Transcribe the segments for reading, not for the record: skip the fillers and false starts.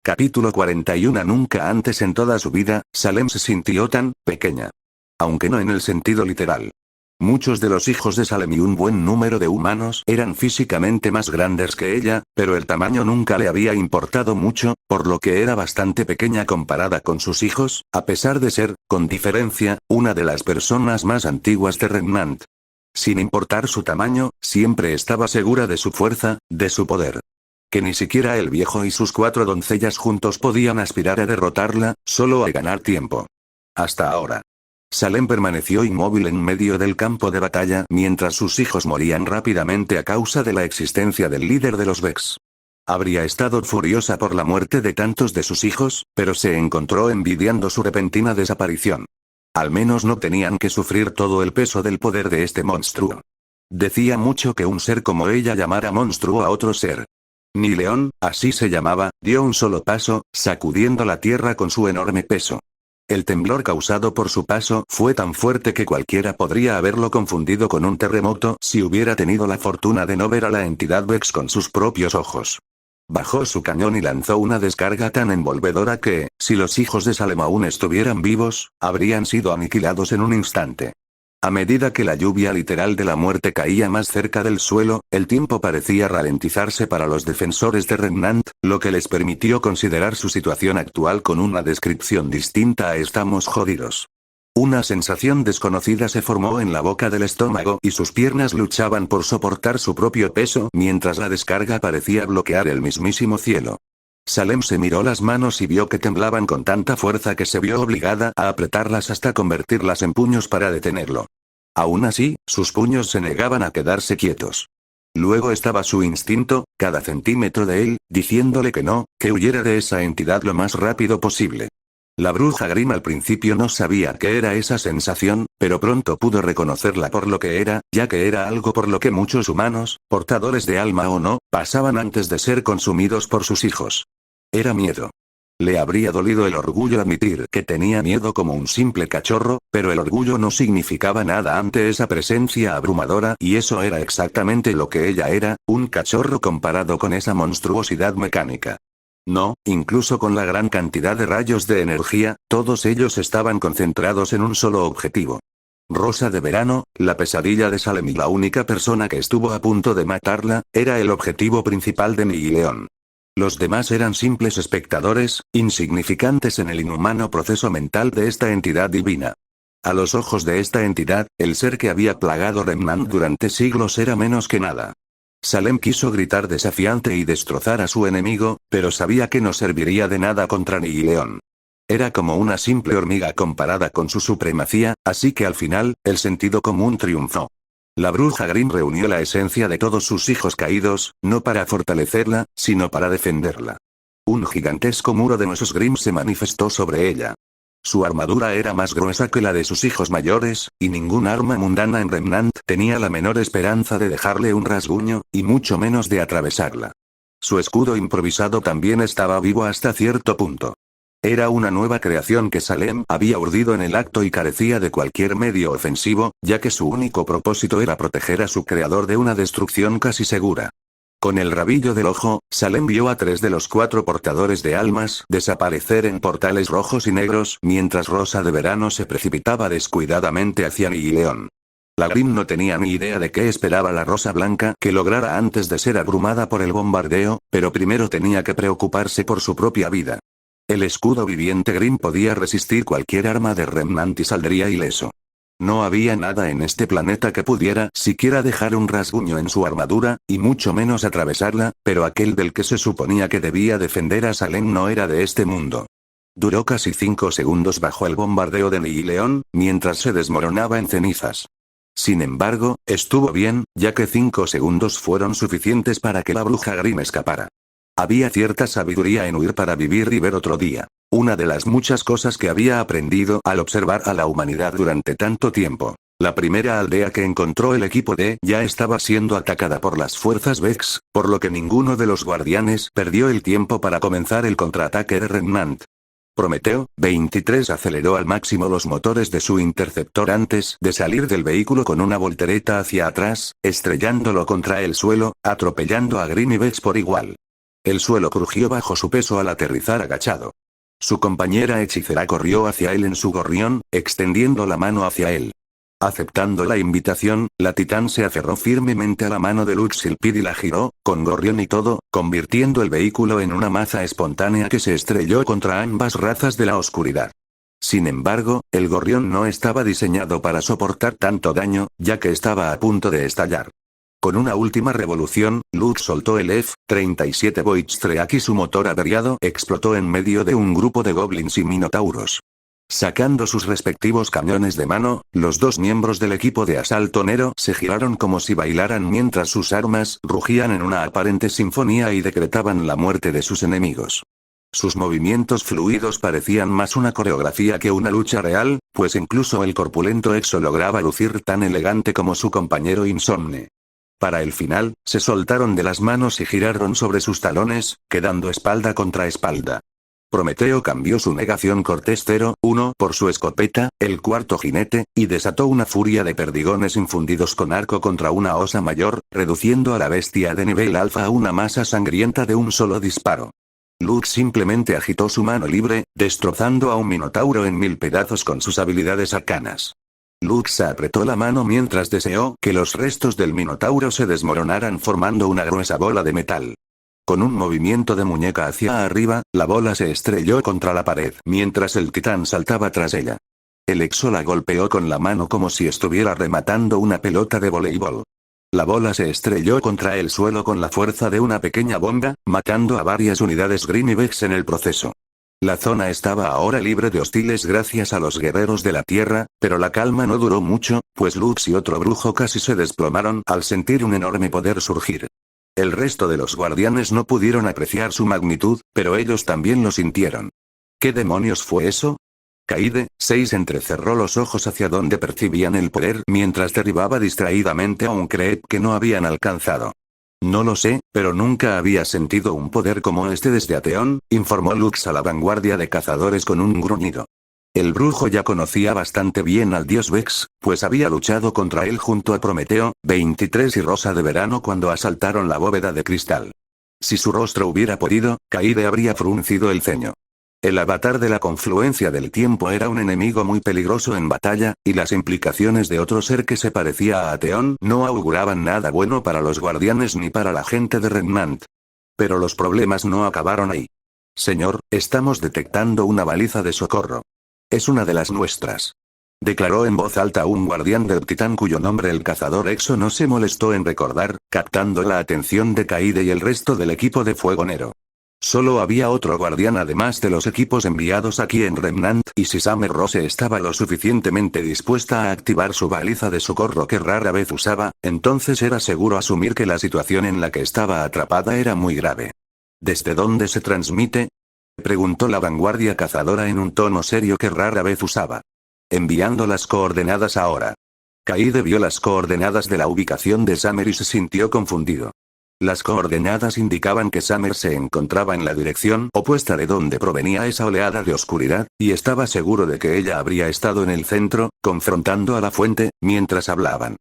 Capítulo 41. Nunca antes en toda su vida, Salem se sintió tan pequeña. Aunque no en el sentido literal. Muchos de los hijos de Salem y un buen número de humanos eran físicamente más grandes que ella, pero el tamaño nunca le había importado mucho, por lo que era bastante pequeña comparada con sus hijos, a pesar de ser, con diferencia, una de las personas más antiguas de Remnant. Sin importar su tamaño, siempre estaba segura de su fuerza, de su poder. Que ni siquiera el viejo y sus 4 doncellas juntos podían aspirar a derrotarla, solo a ganar tiempo. Hasta ahora. Salem permaneció inmóvil en medio del campo de batalla mientras sus hijos morían rápidamente a causa de la existencia del líder de los Vex. Habría estado furiosa por la muerte de tantos de sus hijos, pero se encontró envidiando su repentina desaparición. Al menos no tenían que sufrir todo el peso del poder de este monstruo. Decía mucho que un ser como ella llamara monstruo a otro ser. Ni León, así se llamaba, dio un solo paso, sacudiendo la tierra con su enorme peso. El temblor causado por su paso fue tan fuerte que cualquiera podría haberlo confundido con un terremoto si hubiera tenido la fortuna de no ver a la entidad Vex con sus propios ojos. Bajó su cañón y lanzó una descarga tan envolvedora que, si los hijos de Salem aún estuvieran vivos, habrían sido aniquilados en un instante. A medida que la lluvia literal de la muerte caía más cerca del suelo, el tiempo parecía ralentizarse para los defensores de Remnant, lo que les permitió considerar su situación actual con una descripción distinta a "estamos jodidos". Una sensación desconocida se formó en la boca del estómago y sus piernas luchaban por soportar su propio peso mientras la descarga parecía bloquear el mismísimo cielo. Salem se miró las manos y vio que temblaban con tanta fuerza que se vio obligada a apretarlas hasta convertirlas en puños para detenerlo. Aún así, sus puños se negaban a quedarse quietos. Luego estaba su instinto, cada centímetro de él, diciéndole que no, que huyera de esa entidad lo más rápido posible. La bruja Grimm al principio no sabía qué era esa sensación, pero pronto pudo reconocerla por lo que era, ya que era algo por lo que muchos humanos, portadores de alma o no, pasaban antes de ser consumidos por sus hijos. Era miedo. Le habría dolido el orgullo admitir que tenía miedo como un simple cachorro, pero el orgullo no significaba nada ante esa presencia abrumadora y eso era exactamente lo que ella era, un cachorro comparado con esa monstruosidad mecánica. No, incluso con la gran cantidad de rayos de energía, todos ellos estaban concentrados en un solo objetivo. Rosa de Verano, la pesadilla de Salem y la única persona que estuvo a punto de matarla, era el objetivo principal de León. Los demás eran simples espectadores, insignificantes en el inhumano proceso mental de esta entidad divina. A los ojos de esta entidad, el ser que había plagado Remnant durante siglos era menos que nada. Salem quiso gritar desafiante y destrozar a su enemigo, pero sabía que no serviría de nada contra León. Era como una simple hormiga comparada con su supremacía, así que al final, el sentido común triunfó. La bruja Grimm reunió la esencia de todos sus hijos caídos, no para fortalecerla, sino para defenderla. Un gigantesco muro de huesos Grimm se manifestó sobre ella. Su armadura era más gruesa que la de sus hijos mayores, y ningún arma mundana en Remnant tenía la menor esperanza de dejarle un rasguño, y mucho menos de atravesarla. Su escudo improvisado también estaba vivo hasta cierto punto. Era una nueva creación que Salem había urdido en el acto y carecía de cualquier medio ofensivo, ya que su único propósito era proteger a su creador de una destrucción casi segura. Con el rabillo del ojo, Salem vio a 3 de los 4 portadores de almas desaparecer en portales rojos y negros mientras Rosa de Verano se precipitaba descuidadamente hacia León. La Grimm no tenía ni idea de qué esperaba la Rosa Blanca que lograra antes de ser abrumada por el bombardeo, pero primero tenía que preocuparse por su propia vida. El escudo viviente Grimm podía resistir cualquier arma de Remnant y saldría ileso. No había nada en este planeta que pudiera siquiera dejar un rasguño en su armadura, y mucho menos atravesarla, pero aquel del que se suponía que debía defender a Salem no era de este mundo. Duró casi 5 segundos bajo el bombardeo de León, mientras se desmoronaba en cenizas. Sin embargo, estuvo bien, ya que 5 segundos fueron suficientes para que la bruja Grimm escapara. Había cierta sabiduría en huir para vivir y ver otro día. Una de las muchas cosas que había aprendido al observar a la humanidad durante tanto tiempo. La primera aldea que encontró el equipo D ya estaba siendo atacada por las fuerzas Vex, por lo que ninguno de los guardianes perdió el tiempo para comenzar el contraataque de Remnant. Prometeo, 23 aceleró al máximo los motores de su interceptor antes de salir del vehículo con una voltereta hacia atrás, estrellándolo contra el suelo, atropellando a Grimm y Vex por igual. El suelo crujió bajo su peso al aterrizar agachado. Su compañera hechicera corrió hacia él en su gorrión, extendiendo la mano hacia él. Aceptando la invitación, la titán se aferró firmemente a la mano de Luxilpid y la giró, con gorrión y todo, convirtiendo el vehículo en una maza espontánea que se estrelló contra ambas razas de la oscuridad. Sin embargo, el gorrión no estaba diseñado para soportar tanto daño, ya que estaba a punto de estallar. Con una última revolución, Lux soltó el F-37 Voidstreak y su motor averiado explotó en medio de un grupo de goblins y minotauros. Sacando sus respectivos cañones de mano, los dos miembros del equipo de asalto Nero se giraron como si bailaran mientras sus armas rugían en una aparente sinfonía y decretaban la muerte de sus enemigos. Sus movimientos fluidos parecían más una coreografía que una lucha real, pues incluso el corpulento Exo lograba lucir tan elegante como su compañero Insomne. Para el final, se soltaron de las manos y giraron sobre sus talones, quedando espalda contra espalda. Prometeo cambió su negación Cortés 0-1 por su escopeta, el cuarto jinete, y desató una furia de perdigones infundidos con arco contra una osa mayor, reduciendo a la bestia de nivel alfa a una masa sangrienta de un solo disparo. Lux simplemente agitó su mano libre, destrozando a un minotauro en 1000 pedazos con sus habilidades arcanas. Lux apretó la mano mientras deseó que los restos del minotauro se desmoronaran formando una gruesa bola de metal. Con un movimiento de muñeca hacia arriba, la bola se estrelló contra la pared mientras el titán saltaba tras ella. El Exo la golpeó con la mano como si estuviera rematando una pelota de voleibol. La bola se estrelló contra el suelo con la fuerza de una pequeña bomba, matando a varias unidades Greenyvex en el proceso. La zona estaba ahora libre de hostiles gracias a los guerreros de la tierra, pero la calma no duró mucho, pues Lux y otro brujo casi se desplomaron al sentir un enorme poder surgir. El resto de los guardianes no pudieron apreciar su magnitud, pero ellos también lo sintieron. ¿Qué demonios fue eso? Kaide, 6 entrecerró los ojos hacia donde percibían el poder mientras derribaba distraídamente a un creep que no habían alcanzado. No lo sé, pero nunca había sentido un poder como este desde Ateón, informó Lux a la vanguardia de cazadores con un gruñido. El brujo ya conocía bastante bien al dios Vex, pues había luchado contra él junto a Prometeo, 23 y Rosa de Verano cuando asaltaron la bóveda de cristal. Si su rostro hubiera podido, Kaide habría fruncido el ceño. El avatar de la confluencia del tiempo era un enemigo muy peligroso en batalla, y las implicaciones de otro ser que se parecía a Ateón no auguraban nada bueno para los guardianes ni para la gente de Remnant. Pero los problemas no acabaron ahí. Señor, estamos detectando una baliza de socorro. Es una de las nuestras. Declaró en voz alta un guardián del titán cuyo nombre el cazador Exo no se molestó en recordar, captando la atención de Kaide y el resto del equipo de Fuego Nero. Solo había otro guardián además de los equipos enviados aquí en Remnant, y si Summer Rose estaba lo suficientemente dispuesta a activar su baliza de socorro que rara vez usaba, entonces era seguro asumir que la situación en la que estaba atrapada era muy grave. ¿Desde dónde se transmite?, preguntó la vanguardia cazadora en un tono serio que rara vez usaba. Enviando las coordenadas ahora. Kaide vio las coordenadas de la ubicación de Summer y se sintió confundido. Las coordenadas indicaban que Summer se encontraba en la dirección opuesta de donde provenía esa oleada de oscuridad, y estaba seguro de que ella habría estado en el centro, confrontando a la fuente, mientras hablaban.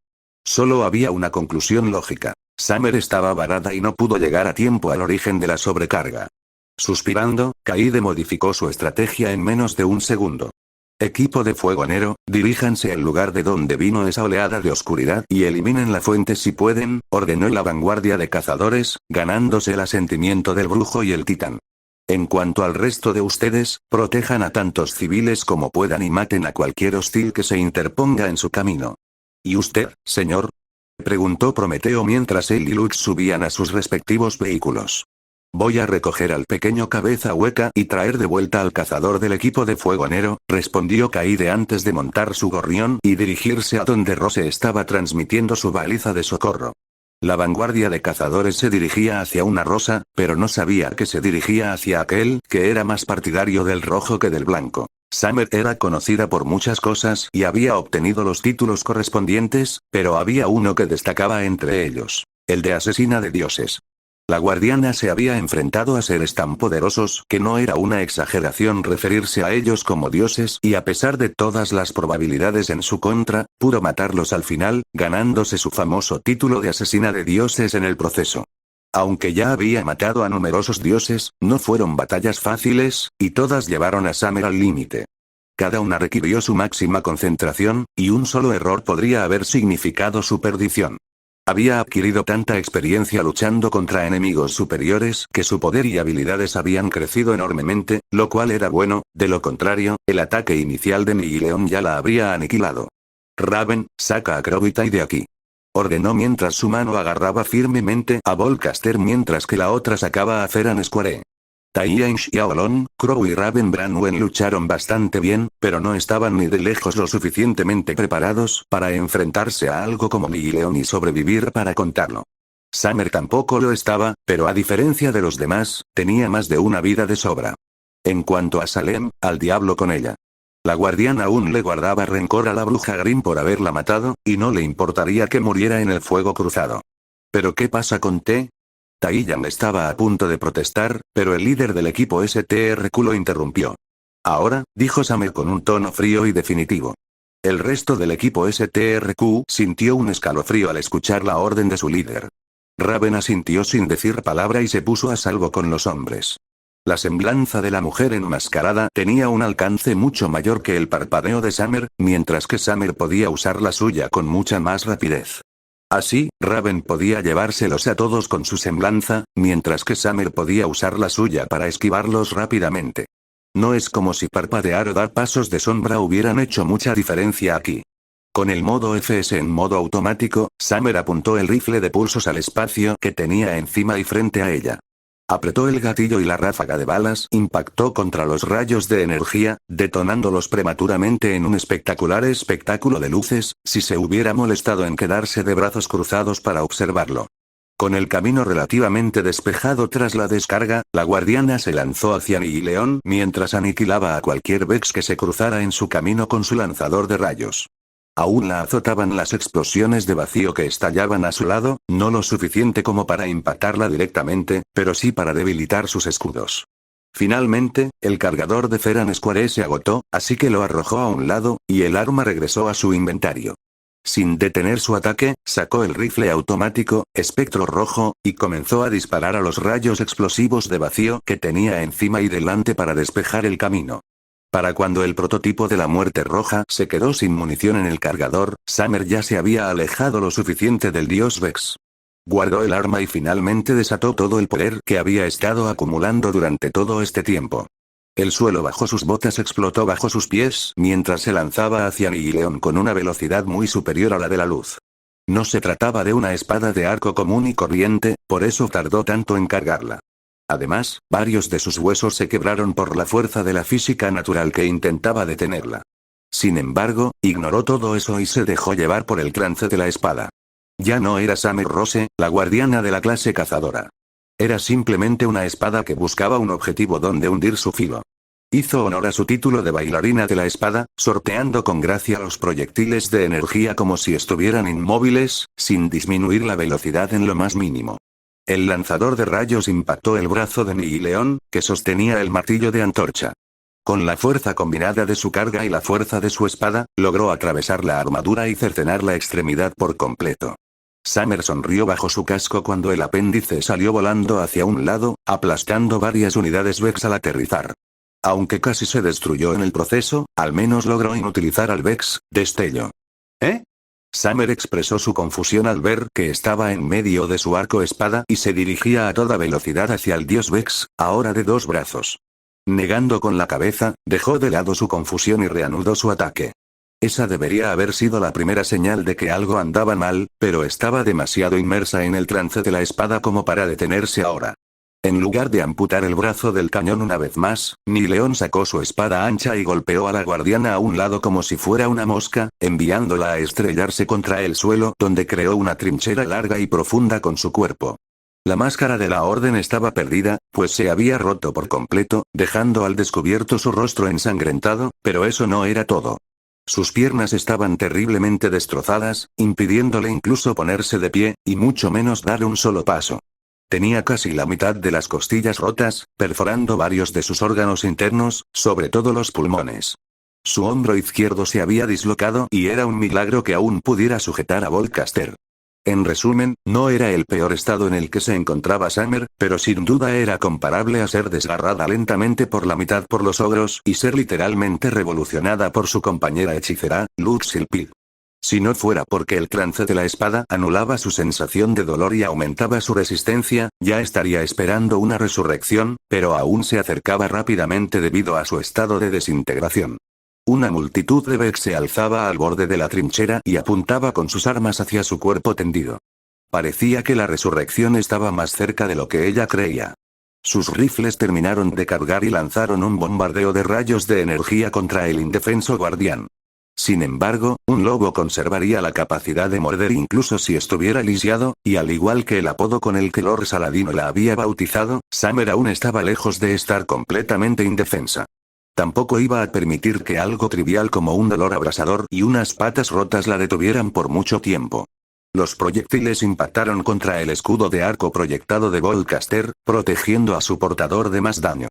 Solo había una conclusión lógica. Summer estaba varada y no pudo llegar a tiempo al origen de la sobrecarga. Suspirando, Kaide modificó su estrategia en menos de un segundo. Equipo de Fuego Nero, diríjanse al lugar de donde vino esa oleada de oscuridad y eliminen la fuente si pueden, ordenó la vanguardia de cazadores, ganándose el asentimiento del brujo y el titán. En cuanto al resto de ustedes, protejan a tantos civiles como puedan y maten a cualquier hostil que se interponga en su camino. ¿Y usted, señor?, preguntó Prometeo mientras él y Lux subían a sus respectivos vehículos. Voy a recoger al pequeño cabeza hueca y traer de vuelta al cazador del equipo de Fuego Nero, respondió Kaide antes de montar su gorrión y dirigirse a donde Rose estaba transmitiendo su baliza de socorro. La vanguardia de cazadores se dirigía hacia una rosa, pero no sabía que se dirigía hacia aquel, que era más partidario del rojo que del blanco. Summer era conocida por muchas cosas y había obtenido los títulos correspondientes, pero había uno que destacaba entre ellos: el de asesina de dioses. La guardiana se había enfrentado a seres tan poderosos que no era una exageración referirse a ellos como dioses y a pesar de todas las probabilidades en su contra, pudo matarlos al final, ganándose su famoso título de asesina de dioses en el proceso. Aunque ya había matado a numerosos dioses, no fueron batallas fáciles, y todas llevaron a Summer al límite. Cada una requirió su máxima concentración, y un solo error podría haber significado su perdición. Había adquirido tanta experiencia luchando contra enemigos superiores que su poder y habilidades habían crecido enormemente, lo cual era bueno, de lo contrario, el ataque inicial de Nihileon ya la habría aniquilado. Raven, saca a Crowbitty de aquí. Ordenó mientras su mano agarraba firmemente a Volcaster mientras que la otra sacaba a Feran Square. Taiyan Xiaolong, Crow y Raven Branwen lucharon bastante bien, pero no estaban ni de lejos lo suficientemente preparados para enfrentarse a algo como Nihileon y sobrevivir para contarlo. Summer tampoco lo estaba, pero a diferencia de los demás, tenía más de una vida de sobra. En cuanto a Salem, al diablo con ella. La guardiana aún le guardaba rencor a la bruja Grimm por haberla matado, y no le importaría que muriera en el fuego cruzado. ¿Pero qué pasa con T? Taiyan estaba a punto de protestar, pero el líder del equipo STRQ lo interrumpió. Ahora, dijo Summer con un tono frío y definitivo. El resto del equipo STRQ sintió un escalofrío al escuchar la orden de su líder. Raven asintió sin decir palabra y se puso a salvo con los hombres. La semblanza de la mujer enmascarada tenía un alcance mucho mayor que el parpadeo de Summer, mientras que Summer podía usar la suya con mucha más rapidez. Así, Raven podía llevárselos a todos con su semblanza, mientras que Summer podía usar la suya para esquivarlos rápidamente. No es como si parpadear o dar pasos de sombra hubieran hecho mucha diferencia aquí. Con el modo FS en modo automático, Summer apuntó el rifle de pulsos al espacio que tenía encima y frente a ella. Apretó el gatillo y la ráfaga de balas impactó contra los rayos de energía, detonándolos prematuramente en un espectacular espectáculo de luces, si se hubiera molestado en quedarse de brazos cruzados para observarlo. Con el camino relativamente despejado tras la descarga, la guardiana se lanzó hacia Nihileon mientras aniquilaba a cualquier Vex que se cruzara en su camino con su lanzador de rayos. Aún la azotaban las explosiones de vacío que estallaban a su lado, no lo suficiente como para impactarla directamente, pero sí para debilitar sus escudos. Finalmente, el cargador de Feran Square se agotó, así que lo arrojó a un lado, y el arma regresó a su inventario. Sin detener su ataque, sacó el rifle automático, espectro rojo, y comenzó a disparar a los rayos explosivos de vacío que tenía encima y delante para despejar el camino. Para cuando el prototipo de la muerte roja se quedó sin munición en el cargador, Summer ya se había alejado lo suficiente del dios Vex. Guardó el arma y finalmente desató todo el poder que había estado acumulando durante todo este tiempo. El suelo bajo sus botas explotó bajo sus pies mientras se lanzaba hacia Nihileon con una velocidad muy superior a la de la luz. No se trataba de una espada de arco común y corriente, por eso tardó tanto en cargarla. Además, varios de sus huesos se quebraron por la fuerza de la física natural que intentaba detenerla. Sin embargo, ignoró todo eso y se dejó llevar por el trance de la espada. Ya no era Summer Rose, la guardiana de la clase cazadora. Era simplemente una espada que buscaba un objetivo donde hundir su filo. Hizo honor a su título de bailarina de la espada, sorteando con gracia los proyectiles de energía como si estuvieran inmóviles, sin disminuir la velocidad en lo más mínimo. El lanzador de rayos impactó el brazo de Nihileon, que sostenía el martillo de antorcha. Con la fuerza combinada de su carga y la fuerza de su espada, logró atravesar la armadura y cercenar la extremidad por completo. Summer sonrió bajo su casco cuando el apéndice salió volando hacia un lado, aplastando varias unidades Vex al aterrizar. Aunque casi se destruyó en el proceso, al menos logró inutilizar al Vex, destello. ¿Eh? Summer expresó su confusión al ver que estaba en medio de su arco espada y se dirigía a toda velocidad hacia el dios Vex, ahora de 2 brazos. Negando con la cabeza, dejó de lado su confusión y reanudó su ataque. Esa debería haber sido la primera señal de que algo andaba mal, pero estaba demasiado inmersa en el trance de la espada como para detenerse ahora. En lugar de amputar el brazo del cañón una vez más, Nihileon sacó su espada ancha y golpeó a la guardiana a un lado como si fuera una mosca, enviándola a estrellarse contra el suelo donde creó una trinchera larga y profunda con su cuerpo. La máscara de la orden estaba perdida, pues se había roto por completo, dejando al descubierto su rostro ensangrentado, pero eso no era todo. Sus piernas estaban terriblemente destrozadas, impidiéndole incluso ponerse de pie, y mucho menos dar un solo paso. Tenía casi la mitad de las costillas rotas, perforando varios de sus órganos internos, sobre todo los pulmones. Su hombro izquierdo se había dislocado y era un milagro que aún pudiera sujetar a Volcaster. En resumen, no era el peor estado en el que se encontraba Summer, pero sin duda era comparable a ser desgarrada lentamente por la mitad por los ogros y ser literalmente revolucionada por su compañera hechicera, Luxilpid. Si no fuera porque el trance de la espada anulaba su sensación de dolor y aumentaba su resistencia, ya estaría esperando una resurrección, pero aún se acercaba rápidamente debido a su estado de desintegración. Una multitud de Vex se alzaba al borde de la trinchera y apuntaba con sus armas hacia su cuerpo tendido. Parecía que la resurrección estaba más cerca de lo que ella creía. Sus rifles terminaron de cargar y lanzaron un bombardeo de rayos de energía contra el indefenso guardián. Sin embargo, un lobo conservaría la capacidad de morder incluso si estuviera lisiado, y al igual que el apodo con el que Lord Saladino la había bautizado, Summer aún estaba lejos de estar completamente indefensa. Tampoco iba a permitir que algo trivial como un dolor abrasador y unas patas rotas la detuvieran por mucho tiempo. Los proyectiles impactaron contra el escudo de arco proyectado de Volcaster, protegiendo a su portador de más daño.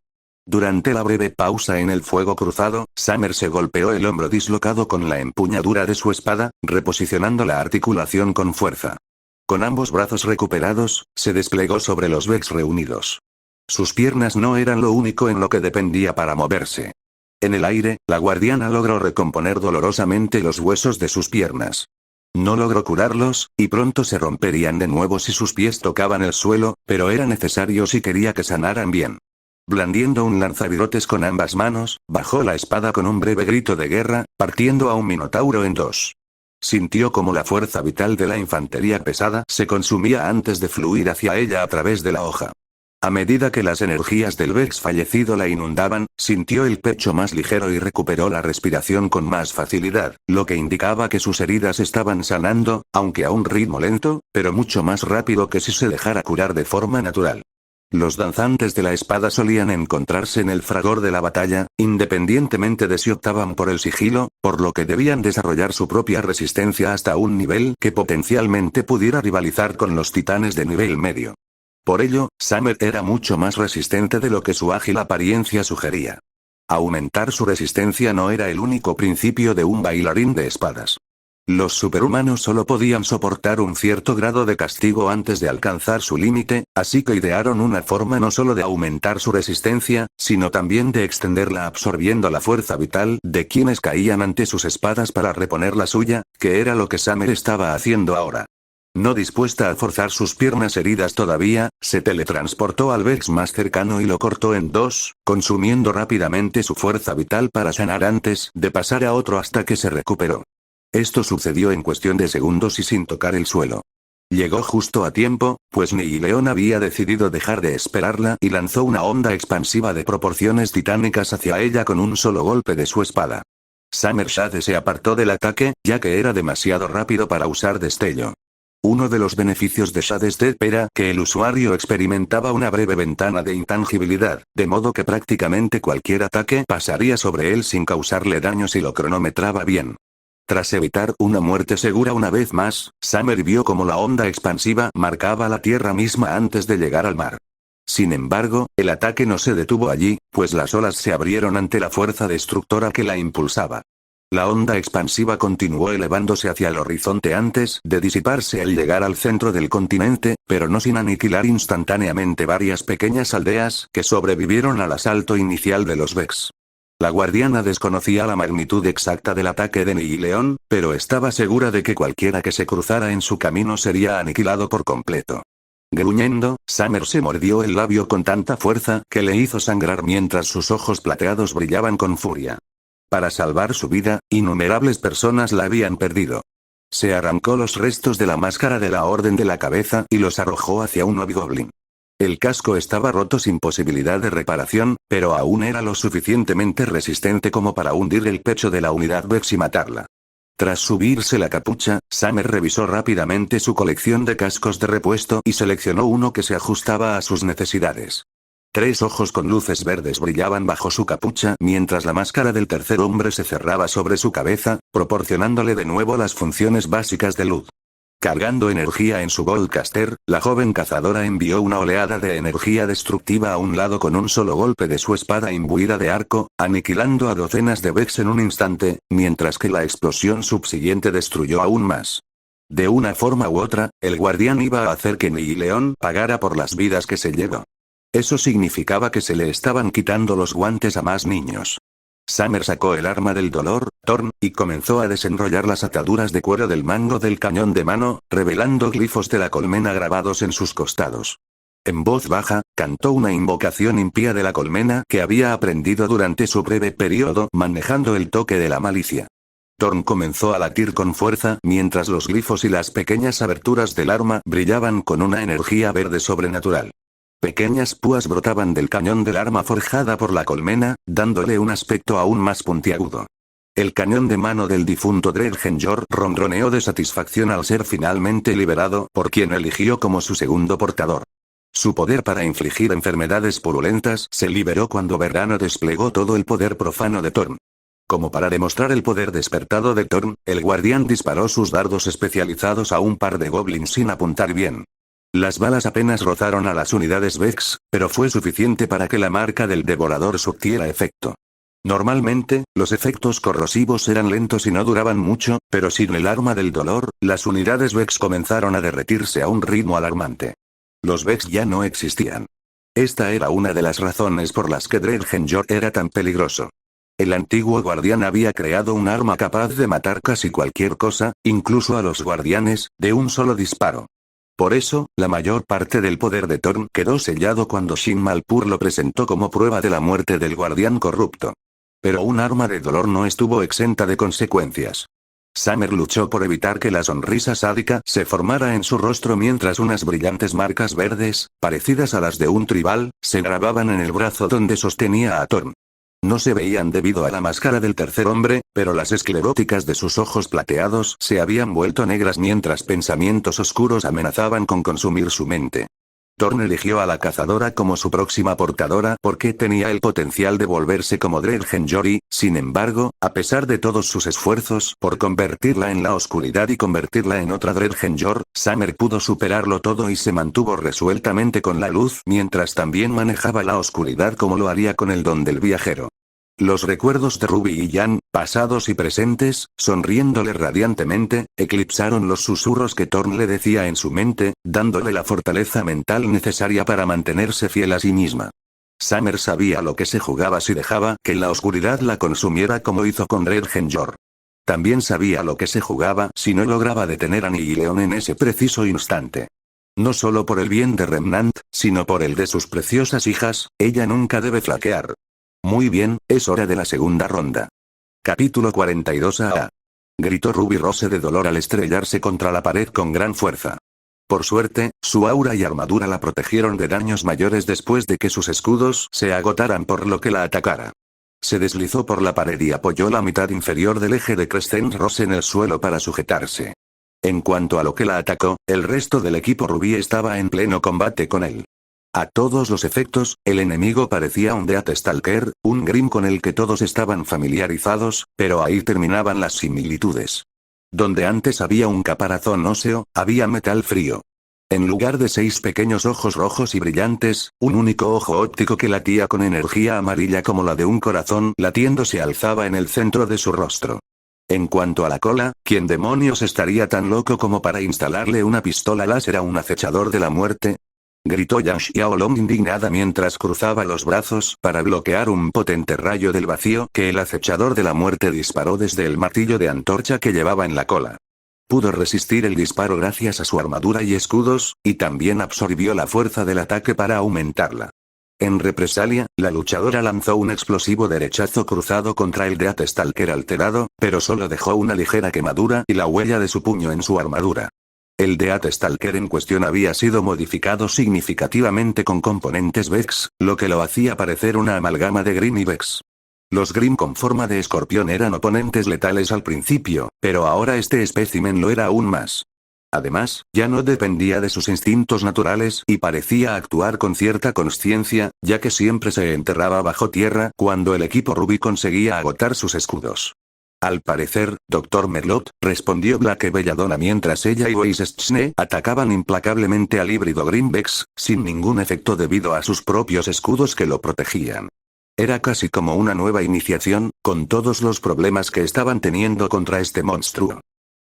Durante la breve pausa en el fuego cruzado, Summer se golpeó el hombro dislocado con la empuñadura de su espada, reposicionando la articulación con fuerza. Con ambos brazos recuperados, se desplegó sobre los Vex reunidos. Sus piernas no eran lo único en lo que dependía para moverse. En el aire, la guardiana logró recomponer dolorosamente los huesos de sus piernas. No logró curarlos, y pronto se romperían de nuevo si sus pies tocaban el suelo, pero era necesario si quería que sanaran bien. Blandiendo un lanzavirotes con ambas manos, bajó la espada con un breve grito de guerra, partiendo a un minotauro en dos. Sintió como la fuerza vital de la infantería pesada se consumía antes de fluir hacia ella a través de la hoja. A medida que las energías del Vex fallecido la inundaban, sintió el pecho más ligero y recuperó la respiración con más facilidad, lo que indicaba que sus heridas estaban sanando, aunque a un ritmo lento, pero mucho más rápido que si se dejara curar de forma natural. Los danzantes de la espada solían encontrarse en el fragor de la batalla, independientemente de si optaban por el sigilo, por lo que debían desarrollar su propia resistencia hasta un nivel que potencialmente pudiera rivalizar con los titanes de nivel medio. Por ello, Summer era mucho más resistente de lo que su ágil apariencia sugería. Aumentar su resistencia no era el único principio de un bailarín de espadas. Los superhumanos solo podían soportar un cierto grado de castigo antes de alcanzar su límite, así que idearon una forma no solo de aumentar su resistencia, sino también de extenderla absorbiendo la fuerza vital de quienes caían ante sus espadas para reponer la suya, que era lo que Summer estaba haciendo ahora. No dispuesta a forzar sus piernas heridas todavía, se teletransportó al Vex más cercano y lo cortó en dos, consumiendo rápidamente su fuerza vital para sanar antes de pasar a otro hasta que se recuperó. Esto sucedió en cuestión de segundos y sin tocar el suelo. Llegó justo a tiempo, pues Nihileo había decidido dejar de esperarla y lanzó una onda expansiva de proporciones titánicas hacia ella con un solo golpe de su espada. Summer Shade se apartó del ataque, ya que era demasiado rápido para usar destello. Uno de los beneficios de Shade Step era que el usuario experimentaba una breve ventana de intangibilidad, de modo que prácticamente cualquier ataque pasaría sobre él sin causarle daño si lo cronometraba bien. Tras evitar una muerte segura una vez más, Summer vio como la onda expansiva marcaba la tierra misma antes de llegar al mar. Sin embargo, el ataque no se detuvo allí, pues las olas se abrieron ante la fuerza destructora que la impulsaba. La onda expansiva continuó elevándose hacia el horizonte antes de disiparse al llegar al centro del continente, pero no sin aniquilar instantáneamente varias pequeñas aldeas que sobrevivieron al asalto inicial de los Vex. La guardiana desconocía la magnitud exacta del ataque de Nihileo, pero estaba segura de que cualquiera que se cruzara en su camino sería aniquilado por completo. Gruñendo, Summer se mordió el labio con tanta fuerza que le hizo sangrar mientras sus ojos plateados brillaban con furia. Para salvar su vida, innumerables personas la habían perdido. Se arrancó los restos de la máscara de la orden de la cabeza y los arrojó hacia un hobgoblin. El casco estaba roto sin posibilidad de reparación, pero aún era lo suficientemente resistente como para hundir el pecho de la unidad Vex y matarla. Tras subirse la capucha, Summer revisó rápidamente su colección de cascos de repuesto y seleccionó uno que se ajustaba a sus necesidades. 3 ojos con luces verdes brillaban bajo su capucha mientras la máscara del tercer hombre se cerraba sobre su cabeza, proporcionándole de nuevo las funciones básicas de luz. Cargando energía en su Volcaster, la joven cazadora envió una oleada de energía destructiva a un lado con un solo golpe de su espada imbuida de arco, aniquilando a docenas de Vex en un instante, mientras que la explosión subsiguiente destruyó aún más. De una forma u otra, el guardián iba a hacer que León pagara por las vidas que se llevó. Eso significaba que se le estaban quitando los guantes a más niños. Summer sacó el arma del dolor, Thorn, y comenzó a desenrollar las ataduras de cuero del mango del cañón de mano, revelando glifos de la colmena grabados en sus costados. En voz baja, cantó una invocación impía de la colmena que había aprendido durante su breve periodo manejando el toque de la malicia. Thorn comenzó a latir con fuerza mientras los glifos y las pequeñas aberturas del arma brillaban con una energía verde sobrenatural. Pequeñas púas brotaban del cañón del arma forjada por la colmena, dándole un aspecto aún más puntiagudo. El cañón de mano del difunto Dredgenjor ronroneó de satisfacción al ser finalmente liberado por quien eligió como su segundo portador. Su poder para infligir enfermedades purulentas se liberó cuando Verano desplegó todo el poder profano de Thorn. Como para demostrar el poder despertado de Thorn, el guardián disparó sus dardos especializados a un par de goblins sin apuntar bien. Las balas apenas rozaron a las unidades Vex, pero fue suficiente para que la marca del devorador surtiera efecto. Normalmente, los efectos corrosivos eran lentos y no duraban mucho, pero sin el arma del dolor, las unidades Vex comenzaron a derretirse a un ritmo alarmante. Los Vex ya no existían. Esta era una de las razones por las que Dredgenjor era tan peligroso. El antiguo guardián había creado un arma capaz de matar casi cualquier cosa, incluso a los guardianes, de un solo disparo. Por eso, la mayor parte del poder de Thorn quedó sellado cuando Shin Malpur lo presentó como prueba de la muerte del guardián corrupto. Pero un arma de dolor no estuvo exenta de consecuencias. Summer luchó por evitar que la sonrisa sádica se formara en su rostro mientras unas brillantes marcas verdes, parecidas a las de un tribal, se grababan en el brazo donde sostenía a Thorn. No se veían debido a la máscara del tercer hombre, pero las escleróticas de sus ojos plateados se habían vuelto negras mientras pensamientos oscuros amenazaban con consumir su mente. Thorn eligió a la cazadora como su próxima portadora porque tenía el potencial de volverse como Dredgenjor y, sin embargo, a pesar de todos sus esfuerzos por convertirla en la oscuridad y convertirla en otra Dredgenjor, Summer pudo superarlo todo y se mantuvo resueltamente con la luz mientras también manejaba la oscuridad como lo haría con el don del viajero. Los recuerdos de Ruby y Jan, pasados y presentes, sonriéndole radiantemente, eclipsaron los susurros que Thorn le decía en su mente, dándole la fortaleza mental necesaria para mantenerse fiel a sí misma. Summer sabía lo que se jugaba si dejaba que la oscuridad la consumiera como hizo con Dredgenjor. También sabía lo que se jugaba si no lograba detener a León en ese preciso instante. No solo por el bien de Remnant, sino por el de sus preciosas hijas, ella nunca debe flaquear. Muy bien, es hora de la segunda ronda. Capítulo 42 A. Gritó Ruby Rose de dolor al estrellarse contra la pared con gran fuerza. Por suerte, su aura y armadura la protegieron de daños mayores después de que sus escudos se agotaran por lo que la atacara. Se deslizó por la pared y apoyó la mitad inferior del eje de Crescent Rose en el suelo para sujetarse. En cuanto a lo que la atacó, el resto del equipo Ruby estaba en pleno combate con él. A todos los efectos, el enemigo parecía un Death Stalker, un Grim con el que todos estaban familiarizados, pero ahí terminaban las similitudes. Donde antes había un caparazón óseo, había metal frío. En lugar de 6 pequeños ojos rojos y brillantes, un único ojo óptico que latía con energía amarilla como la de un corazón latiendo se alzaba en el centro de su rostro. En cuanto a la cola, ¿quién demonios estaría tan loco como para instalarle una pistola láser a un acechador de la muerte? Gritó Yang Xiaolong indignada mientras cruzaba los brazos para bloquear un potente rayo del vacío que el acechador de la muerte disparó desde el martillo de antorcha que llevaba en la cola. Pudo resistir el disparo gracias a su armadura y escudos, y también absorbió la fuerza del ataque para aumentarla. En represalia, la luchadora lanzó un explosivo derechazo cruzado contra el Death Stalker alterado, pero solo dejó una ligera quemadura y la huella de su puño en su armadura. El Death Stalker en cuestión había sido modificado significativamente con componentes Vex, lo que lo hacía parecer una amalgama de Grim y Vex. Los Grim con forma de escorpión eran oponentes letales al principio, pero ahora este espécimen lo era aún más. Además, ya no dependía de sus instintos naturales y parecía actuar con cierta consciencia, ya que siempre se enterraba bajo tierra cuando el equipo Ruby conseguía agotar sus escudos. Al parecer, Dr. Merlot, respondió Black Belladonna mientras ella y Weiss atacaban implacablemente al híbrido Greenvex, sin ningún efecto debido a sus propios escudos que lo protegían. Era casi como una nueva iniciación, con todos los problemas que estaban teniendo contra este monstruo.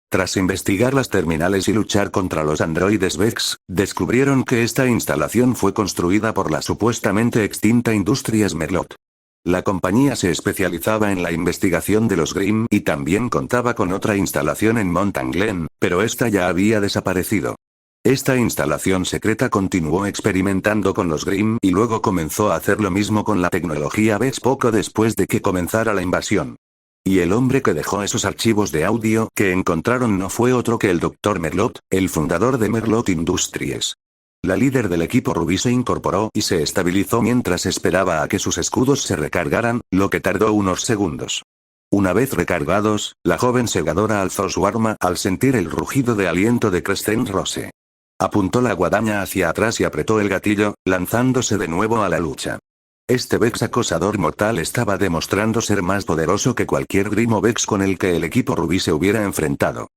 Tras investigar las terminales y luchar contra los androides Vex, descubrieron que esta instalación fue construida por la supuestamente extinta Industries Merlot. La compañía se especializaba en la investigación de los Grimm y también contaba con otra instalación en Mountain Glen, pero esta ya había desaparecido. Esta instalación secreta continuó experimentando con los Grimm y luego comenzó a hacer lo mismo con la tecnología Vex poco después de que comenzara la invasión. Y el hombre que dejó esos archivos de audio que encontraron no fue otro que el Dr. Merlot, el fundador de Merlot Industries. La líder del equipo Ruby se incorporó y se estabilizó mientras esperaba a que sus escudos se recargaran, lo que tardó unos segundos. Una vez recargados, la joven segadora alzó su arma al sentir el rugido de aliento de Crescent Rose. Apuntó la guadaña hacia atrás y apretó el gatillo, lanzándose de nuevo a la lucha. Este Vex acosador mortal estaba demostrando ser más poderoso que cualquier Grimo Vex con el que el equipo Ruby se hubiera enfrentado.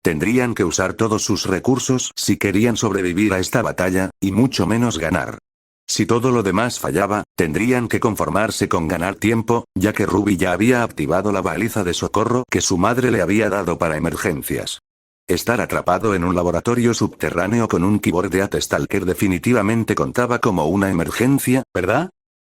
Tendrían que usar todos sus recursos si querían sobrevivir a esta batalla, y mucho menos ganar. Si todo lo demás fallaba, tendrían que conformarse con ganar tiempo, ya que Ruby ya había activado la baliza de socorro que su madre le había dado para emergencias. Estar atrapado en un laboratorio subterráneo con un keyboard de Stalker definitivamente contaba como una emergencia, ¿verdad?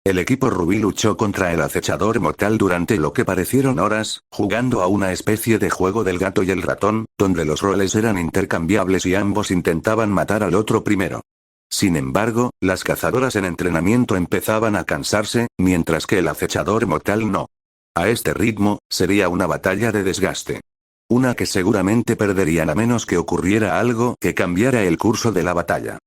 El equipo Ruby luchó contra el acechador mortal durante lo que parecieron horas, jugando a una especie de juego del gato y el ratón, donde los roles eran intercambiables y ambos intentaban matar al otro primero. Sin embargo, las cazadoras en entrenamiento empezaban a cansarse, mientras que el acechador mortal no. A este ritmo, sería una batalla de desgaste. Una que seguramente perderían a menos que ocurriera algo que cambiara el curso de la batalla.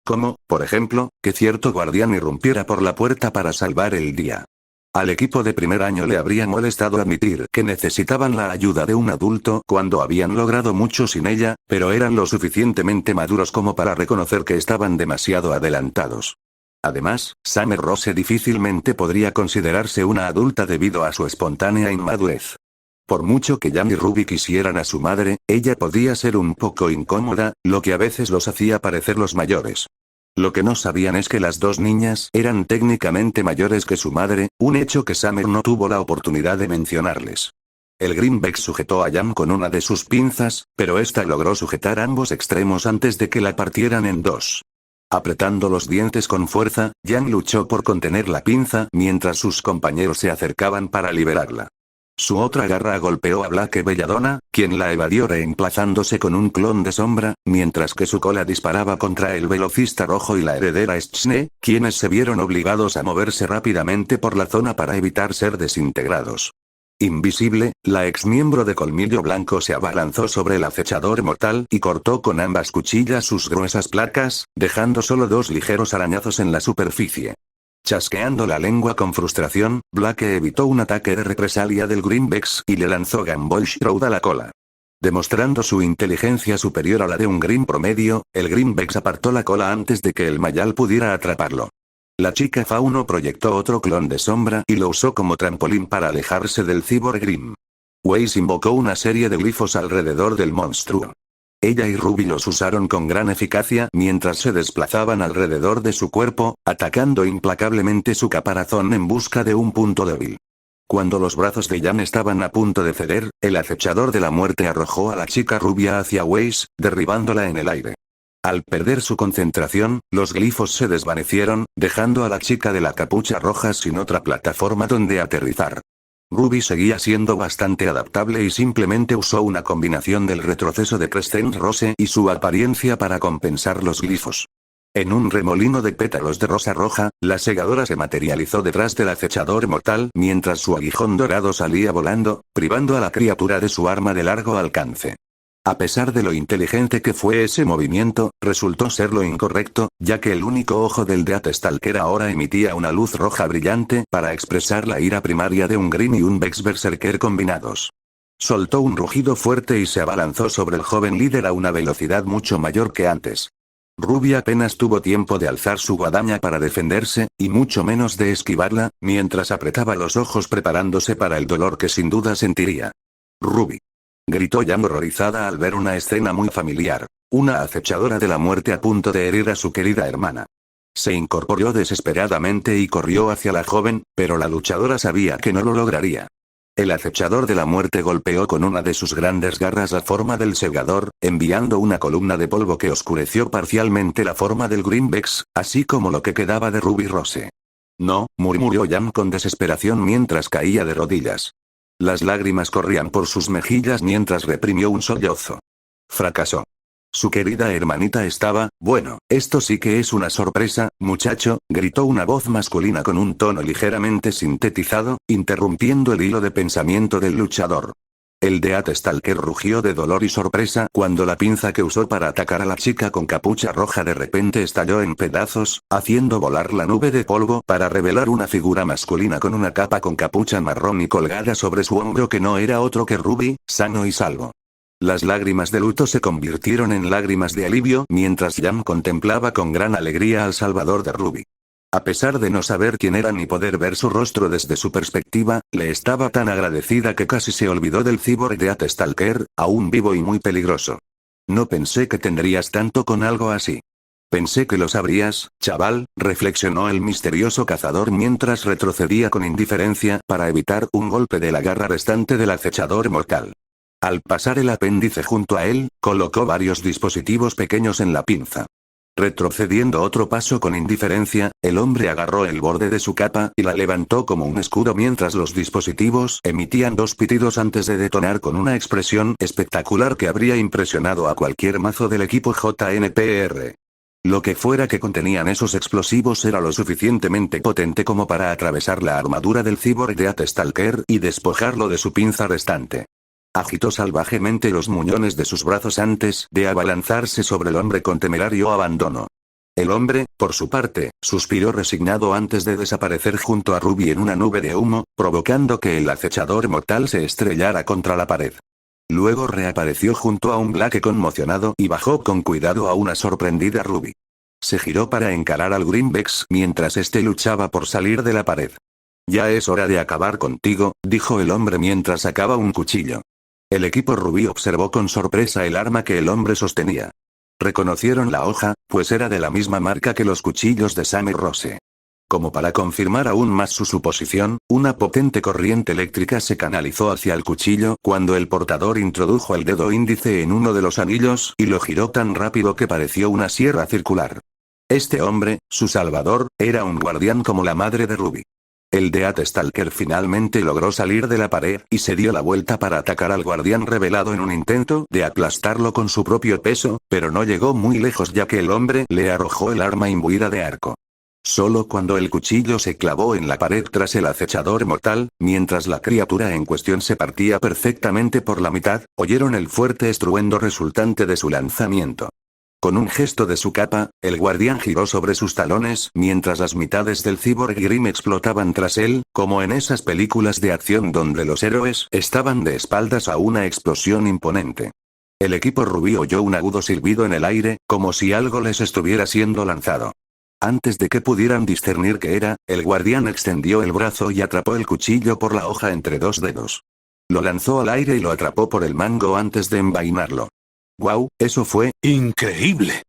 Como, por ejemplo, que cierto guardián irrumpiera por la puerta para salvar el día. Al equipo de primer año le habría molestado admitir que necesitaban la ayuda de un adulto cuando habían logrado mucho sin ella, pero eran lo suficientemente maduros como para reconocer que estaban demasiado adelantados. Además, Summer Rose difícilmente podría considerarse una adulta debido a su espontánea inmadurez. Por mucho que Jan y Ruby quisieran a su madre, ella podía ser un poco incómoda, lo que a veces los hacía parecer los mayores. Lo que no sabían es que las dos niñas eran técnicamente mayores que su madre, un hecho que Summer no tuvo la oportunidad de mencionarles. El Greenback sujetó a Jan con una de sus pinzas, pero esta logró sujetar ambos extremos antes de que la partieran en dos. Apretando los dientes con fuerza, Jan luchó por contener la pinza mientras sus compañeros se acercaban para liberarla. Su otra garra golpeó a Black Belladonna, quien la evadió reemplazándose con un clon de sombra, mientras que su cola disparaba contra el velocista rojo y la heredera Schne, quienes se vieron obligados a moverse rápidamente por la zona para evitar ser desintegrados. Invisible, la exmiembro de Colmillo Blanco se abalanzó sobre el acechador mortal y cortó con ambas cuchillas sus gruesas placas, dejando solo dos ligeros arañazos en la superficie. Chasqueando la lengua con frustración, Black evitó un ataque de represalia del Greenbex y le lanzó Gamboy Shroud a la cola. Demostrando su inteligencia superior a la de un Green promedio, el Greenbex apartó la cola antes de que el Mayal pudiera atraparlo. La chica Fauno proyectó otro clon de sombra y lo usó como trampolín para alejarse del Cyborg Grimm. Weiss invocó una serie de glifos alrededor del monstruo. Ella y Ruby los usaron con gran eficacia mientras se desplazaban alrededor de su cuerpo, atacando implacablemente su caparazón en busca de un punto débil. Cuando los brazos de Jan estaban a punto de ceder, el acechador de la muerte arrojó a la chica rubia hacia Weiss, derribándola en el aire. Al perder su concentración, los glifos se desvanecieron, dejando a la chica de la capucha roja sin otra plataforma donde aterrizar. Ruby seguía siendo bastante adaptable y simplemente usó una combinación del retroceso de Crescent Rose y su apariencia para compensar los glifos. En un remolino de pétalos de rosa roja, la segadora se materializó detrás del acechador mortal mientras su aguijón dorado salía volando, privando a la criatura de su arma de largo alcance. A pesar de lo inteligente que fue ese movimiento, resultó ser lo incorrecto, ya que el único ojo del Death Stalker ahora emitía una luz roja brillante para expresar la ira primaria de un Green y un Vex Berserker combinados. Soltó un rugido fuerte y se abalanzó sobre el joven líder a una velocidad mucho mayor que antes. Ruby apenas tuvo tiempo de alzar su guadaña para defenderse, y mucho menos de esquivarla, mientras apretaba los ojos preparándose para el dolor que sin duda sentiría. Ruby. Gritó Jan horrorizada al ver una escena muy familiar. Una acechadora de la muerte a punto de herir a su querida hermana. Se incorporó desesperadamente y corrió hacia la joven, pero la luchadora sabía que no lo lograría. El acechador de la muerte golpeó con una de sus grandes garras la forma del segador, enviando una columna de polvo que oscureció parcialmente la forma del Greenbex, así como lo que quedaba de Ruby Rose. No, murmuró Jan con desesperación mientras caía de rodillas. Las lágrimas corrían por sus mejillas mientras reprimió un sollozo. Fracasó. Su querida hermanita estaba, bueno, esto sí que es una sorpresa, muchacho, gritó una voz masculina con un tono ligeramente sintetizado, interrumpiendo el hilo de pensamiento del luchador. El Death Stalker rugió de dolor y sorpresa cuando la pinza que usó para atacar a la chica con capucha roja de repente estalló en pedazos, haciendo volar la nube de polvo para revelar una figura masculina con una capa con capucha marrón y colgada sobre su hombro que no era otro que Ruby, sano y salvo. Las lágrimas de luto se convirtieron en lágrimas de alivio mientras Jan contemplaba con gran alegría al salvador de Ruby. A pesar de no saber quién era ni poder ver su rostro desde su perspectiva, le estaba tan agradecida que casi se olvidó del cyborg Death Stalker, aún vivo y muy peligroso. No pensé que tendrías tanto con algo así. Pensé que lo sabrías, chaval, reflexionó el misterioso cazador mientras retrocedía con indiferencia para evitar un golpe de la garra restante del acechador mortal. Al pasar el apéndice junto a él, colocó varios dispositivos pequeños en la pinza. Retrocediendo otro paso con indiferencia, el hombre agarró el borde de su capa y la levantó como un escudo mientras los dispositivos emitían dos pitidos antes de detonar con una expresión espectacular que habría impresionado a cualquier mazo del equipo JNPR. Lo que fuera que contenían esos explosivos era lo suficientemente potente como para atravesar la armadura del cyborg Death Stalker y despojarlo de su pinza restante. Agitó salvajemente los muñones de sus brazos antes de abalanzarse sobre el hombre con temerario abandono. El hombre, por su parte, suspiró resignado antes de desaparecer junto a Ruby en una nube de humo, provocando que el acechador mortal se estrellara contra la pared. Luego reapareció junto a un Blake conmocionado y bajó con cuidado a una sorprendida Ruby. Se giró para encarar al Greenbex mientras este luchaba por salir de la pared. Ya es hora de acabar contigo, dijo el hombre mientras sacaba un cuchillo. El equipo Ruby observó con sorpresa el arma que el hombre sostenía. Reconocieron la hoja, pues era de la misma marca que los cuchillos de Summer Rose. Como para confirmar aún más su suposición, una potente corriente eléctrica se canalizó hacia el cuchillo cuando el portador introdujo el dedo índice en uno de los anillos y lo giró tan rápido que pareció una sierra circular. Este hombre, su salvador, era un guardián como la madre de Ruby. El Death Stalker finalmente logró salir de la pared y se dio la vuelta para atacar al guardián revelado en un intento de aplastarlo con su propio peso, pero no llegó muy lejos ya que el hombre le arrojó el arma imbuida de arco. Solo cuando el cuchillo se clavó en la pared tras el acechador mortal, mientras la criatura en cuestión se partía perfectamente por la mitad, oyeron el fuerte estruendo resultante de su lanzamiento. Con un gesto de su capa, el guardián giró sobre sus talones mientras las mitades del cyborg Grim explotaban tras él, como en esas películas de acción donde los héroes estaban de espaldas a una explosión imponente. El equipo Ruby oyó un agudo silbido en el aire, como si algo les estuviera siendo lanzado. Antes de que pudieran discernir qué era, el guardián extendió el brazo y atrapó el cuchillo por la hoja entre dos dedos. Lo lanzó al aire y lo atrapó por el mango antes de envainarlo. ¡Guau! Eso fue increíble.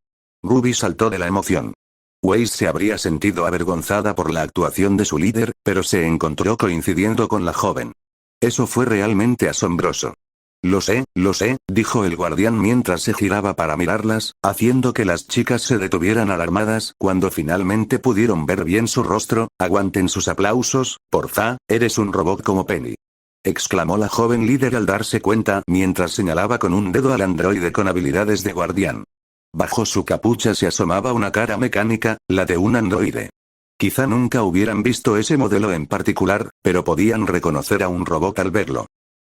Ruby saltó de la emoción. Weiss se habría sentido avergonzada por la actuación de su líder, pero se encontró coincidiendo con la joven. Eso fue realmente asombroso. Lo sé, dijo el guardián mientras se giraba para mirarlas, haciendo que las chicas se detuvieran alarmadas cuando finalmente pudieron ver bien su rostro. Aguanten sus aplausos, porfa, eres un robot como Penny. Exclamó la joven líder al darse cuenta mientras señalaba con un dedo al androide con habilidades de guardián. Bajo su capucha se asomaba una cara mecánica, la de un androide. Quizá nunca hubieran visto ese modelo en particular, pero podían reconocer a un robot al verlo.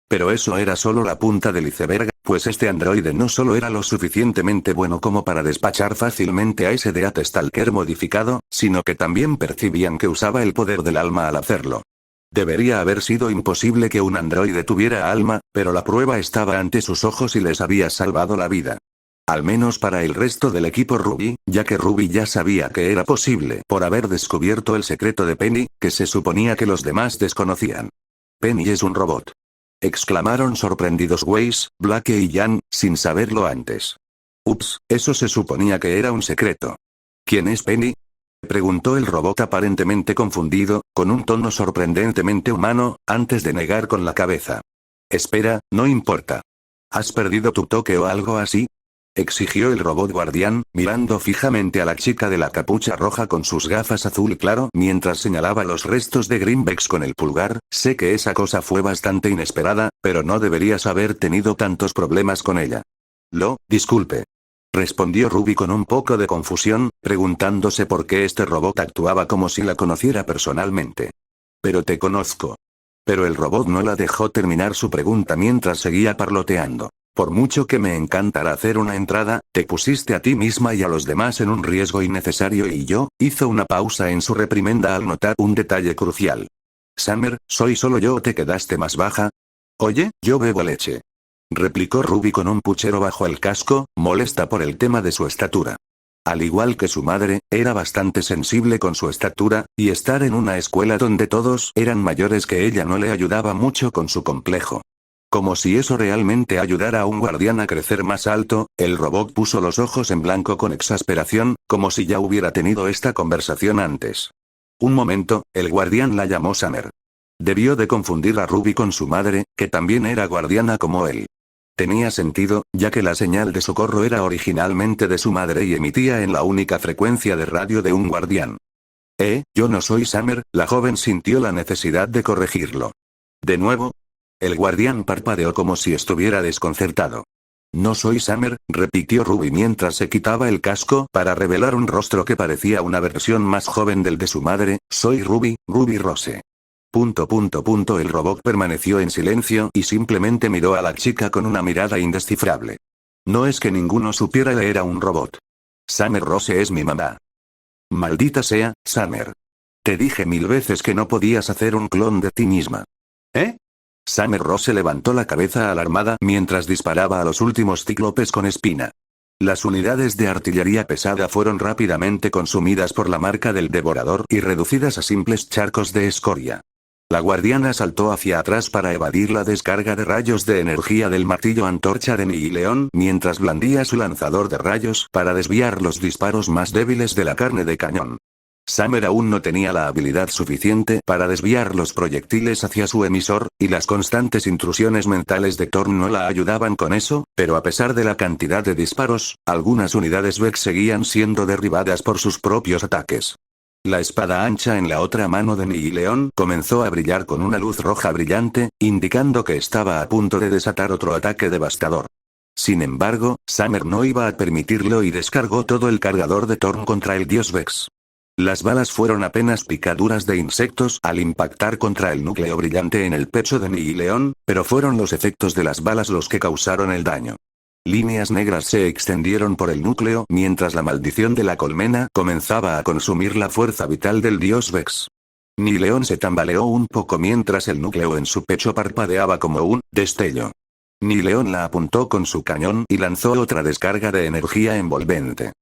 Pero eso era solo la punta del iceberg, pues este androide no solo era lo suficientemente bueno como para despachar fácilmente a ese Death Stalker modificado, sino que también percibían que usaba el poder del alma al hacerlo. Debería haber sido imposible que un androide tuviera alma, pero la prueba estaba ante sus ojos y les había salvado la vida. Al menos para el resto del equipo Ruby, ya que Ruby ya sabía que era posible por haber descubierto el secreto de Penny, que se suponía que los demás desconocían. Penny es un robot. Exclamaron sorprendidos Weiss, Blake y Jan, sin saberlo antes. Ups, eso se suponía que era un secreto. ¿Quién es Penny? Preguntó el robot aparentemente confundido, con un tono sorprendentemente humano, antes de negar con la cabeza. Espera, no importa. ¿Has perdido tu toque o algo así? Exigió el robot guardián, mirando fijamente a la chica de la capucha roja con sus gafas azul claro mientras señalaba los restos de Greenbacks con el pulgar. Sé que esa cosa fue bastante inesperada, pero no deberías haber tenido tantos problemas con ella. Disculpe. Respondió Ruby con un poco de confusión, preguntándose por qué este robot actuaba como si la conociera personalmente. Pero te conozco. Pero el robot no la dejó terminar su pregunta mientras seguía parloteando. Por mucho que me encantara hacer una entrada, te pusiste a ti misma y a los demás en un riesgo innecesario y hizo una pausa en su reprimenda al notar un detalle crucial. Summer, ¿soy solo yo o te quedaste más baja? Oye, yo bebo leche. Replicó Ruby con un puchero bajo el casco, molesta por el tema de su estatura. Al igual que su madre, era bastante sensible con su estatura, y estar en una escuela donde todos eran mayores que ella no le ayudaba mucho con su complejo. Como si eso realmente ayudara a un guardián a crecer más alto, el robot puso los ojos en blanco con exasperación, como si ya hubiera tenido esta conversación antes. Un momento, el guardián la llamó Summer. Debió de confundir a Ruby con su madre, que también era guardiana como él. Tenía sentido, ya que la señal de socorro era originalmente de su madre y emitía en la única frecuencia de radio de un guardián. Yo no soy Summer, la joven sintió la necesidad de corregirlo. ¿De nuevo? El guardián parpadeó como si estuviera desconcertado. No soy Summer, repitió Ruby mientras se quitaba el casco para revelar un rostro que parecía una versión más joven del de su madre, soy Ruby Rose. El robot permaneció en silencio y simplemente miró a la chica con una mirada indescifrable. No es que ninguno supiera leer a un robot. Summer Rose es mi mamá. Maldita sea, Summer. Te dije 1000 veces que no podías hacer un clon de ti misma. Summer Rose levantó la cabeza alarmada mientras disparaba a los últimos cíclopes con espina. Las unidades de artillería pesada fueron rápidamente consumidas por la marca del devorador y reducidas a simples charcos de escoria. La guardiana saltó hacia atrás para evadir la descarga de rayos de energía del martillo antorcha de Nihileón mientras blandía su lanzador de rayos para desviar los disparos más débiles de la carne de cañón. Summer aún no tenía la habilidad suficiente para desviar los proyectiles hacia su emisor, y las constantes intrusiones mentales de Thorn no la ayudaban con eso, pero a pesar de la cantidad de disparos, algunas unidades Vex seguían siendo derribadas por sus propios ataques. La espada ancha en la otra mano de Nihileón comenzó a brillar con una luz roja brillante, indicando que estaba a punto de desatar otro ataque devastador. Sin embargo, Summer no iba a permitirlo y descargó todo el cargador de Thorn contra el dios Vex. Las balas fueron apenas picaduras de insectos al impactar contra el núcleo brillante en el pecho de Nihileón, pero fueron los efectos de las balas los que causaron el daño. Líneas negras se extendieron por el núcleo mientras la maldición de la colmena comenzaba a consumir la fuerza vital del dios Vex. Nihileón se tambaleó un poco mientras el núcleo en su pecho parpadeaba como un destello. Nihileón la apuntó con su cañón y lanzó otra descarga de energía envolvente.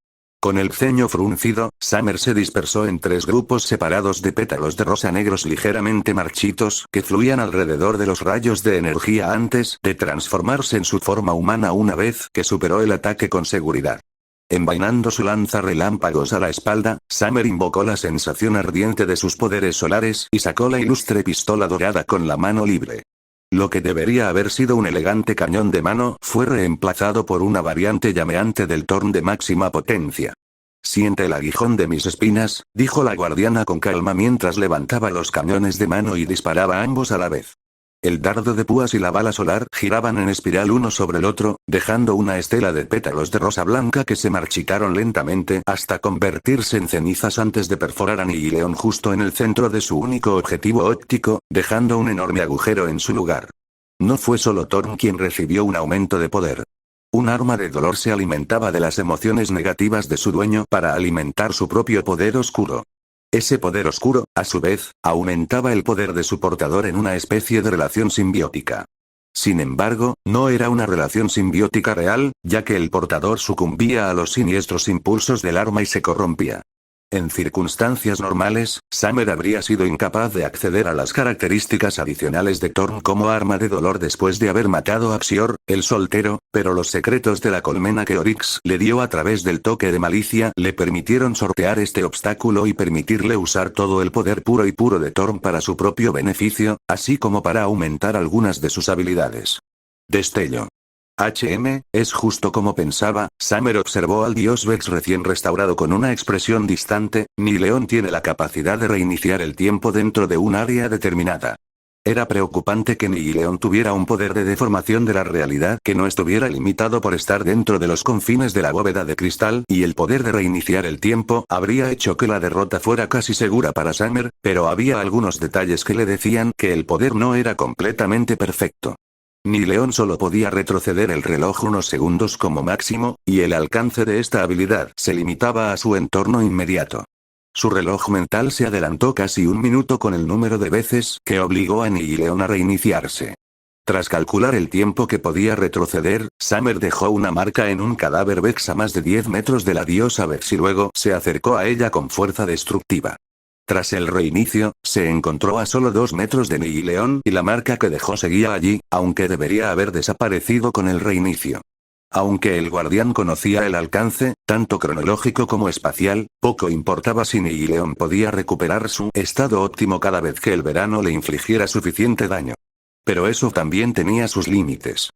Con el ceño fruncido, Summer se dispersó en 3 grupos separados de pétalos de rosa negros ligeramente marchitos que fluían alrededor de los rayos de energía antes de transformarse en su forma humana una vez que superó el ataque con seguridad. Envainando su lanza relámpagos a la espalda, Summer invocó la sensación ardiente de sus poderes solares y sacó la ilustre pistola dorada con la mano libre. Lo que debería haber sido un elegante cañón de mano fue reemplazado por una variante llameante del Thorn de máxima potencia. Siente el aguijón de mis espinas, dijo la guardiana con calma mientras levantaba los cañones de mano y disparaba ambos a la vez. El dardo de púas y la bala solar giraban en espiral uno sobre el otro, dejando una estela de pétalos de rosa blanca que se marchitaron lentamente hasta convertirse en cenizas antes de perforar a Nihileón justo en el centro de su único objetivo óptico, dejando un enorme agujero en su lugar. No fue solo Thorn quien recibió un aumento de poder. Un arma de dolor se alimentaba de las emociones negativas de su dueño para alimentar su propio poder oscuro. Ese poder oscuro, a su vez, aumentaba el poder de su portador en una especie de relación simbiótica. Sin embargo, no era una relación simbiótica real, ya que el portador sucumbía a los siniestros impulsos del arma y se corrompía. En circunstancias normales, Summer habría sido incapaz de acceder a las características adicionales de Thorn como arma de dolor después de haber matado a Xior, el soltero, pero los secretos de la colmena que Oryx le dio a través del toque de malicia le permitieron sortear este obstáculo y permitirle usar todo el poder puro y puro de Thorn para su propio beneficio, así como para aumentar algunas de sus habilidades. Destello. Es justo como pensaba. Summer observó al dios Vex recién restaurado con una expresión distante. Ni León tiene la capacidad de reiniciar el tiempo dentro de un área determinada. Era preocupante que Ni León tuviera un poder de deformación de la realidad que no estuviera limitado por estar dentro de los confines de la bóveda de cristal, y el poder de reiniciar el tiempo habría hecho que la derrota fuera casi segura para Summer, pero había algunos detalles que le decían que el poder no era completamente perfecto. Ni León solo podía retroceder el reloj unos segundos como máximo, y el alcance de esta habilidad se limitaba a su entorno inmediato. Su reloj mental se adelantó casi un minuto con el número de veces que obligó a Ni León a reiniciarse. Tras calcular el tiempo que podía retroceder, Summer dejó una marca en un cadáver Vex a más de 10 metros de la diosa Vex y luego se acercó a ella con fuerza destructiva. Tras el reinicio, se encontró a solo 2 metros de Ni León y la marca que dejó seguía allí, aunque debería haber desaparecido con el reinicio. Aunque el guardián conocía el alcance, tanto cronológico como espacial, poco importaba si Ni León podía recuperar su estado óptimo cada vez que el verano le infligiera suficiente daño. Pero eso también tenía sus límites.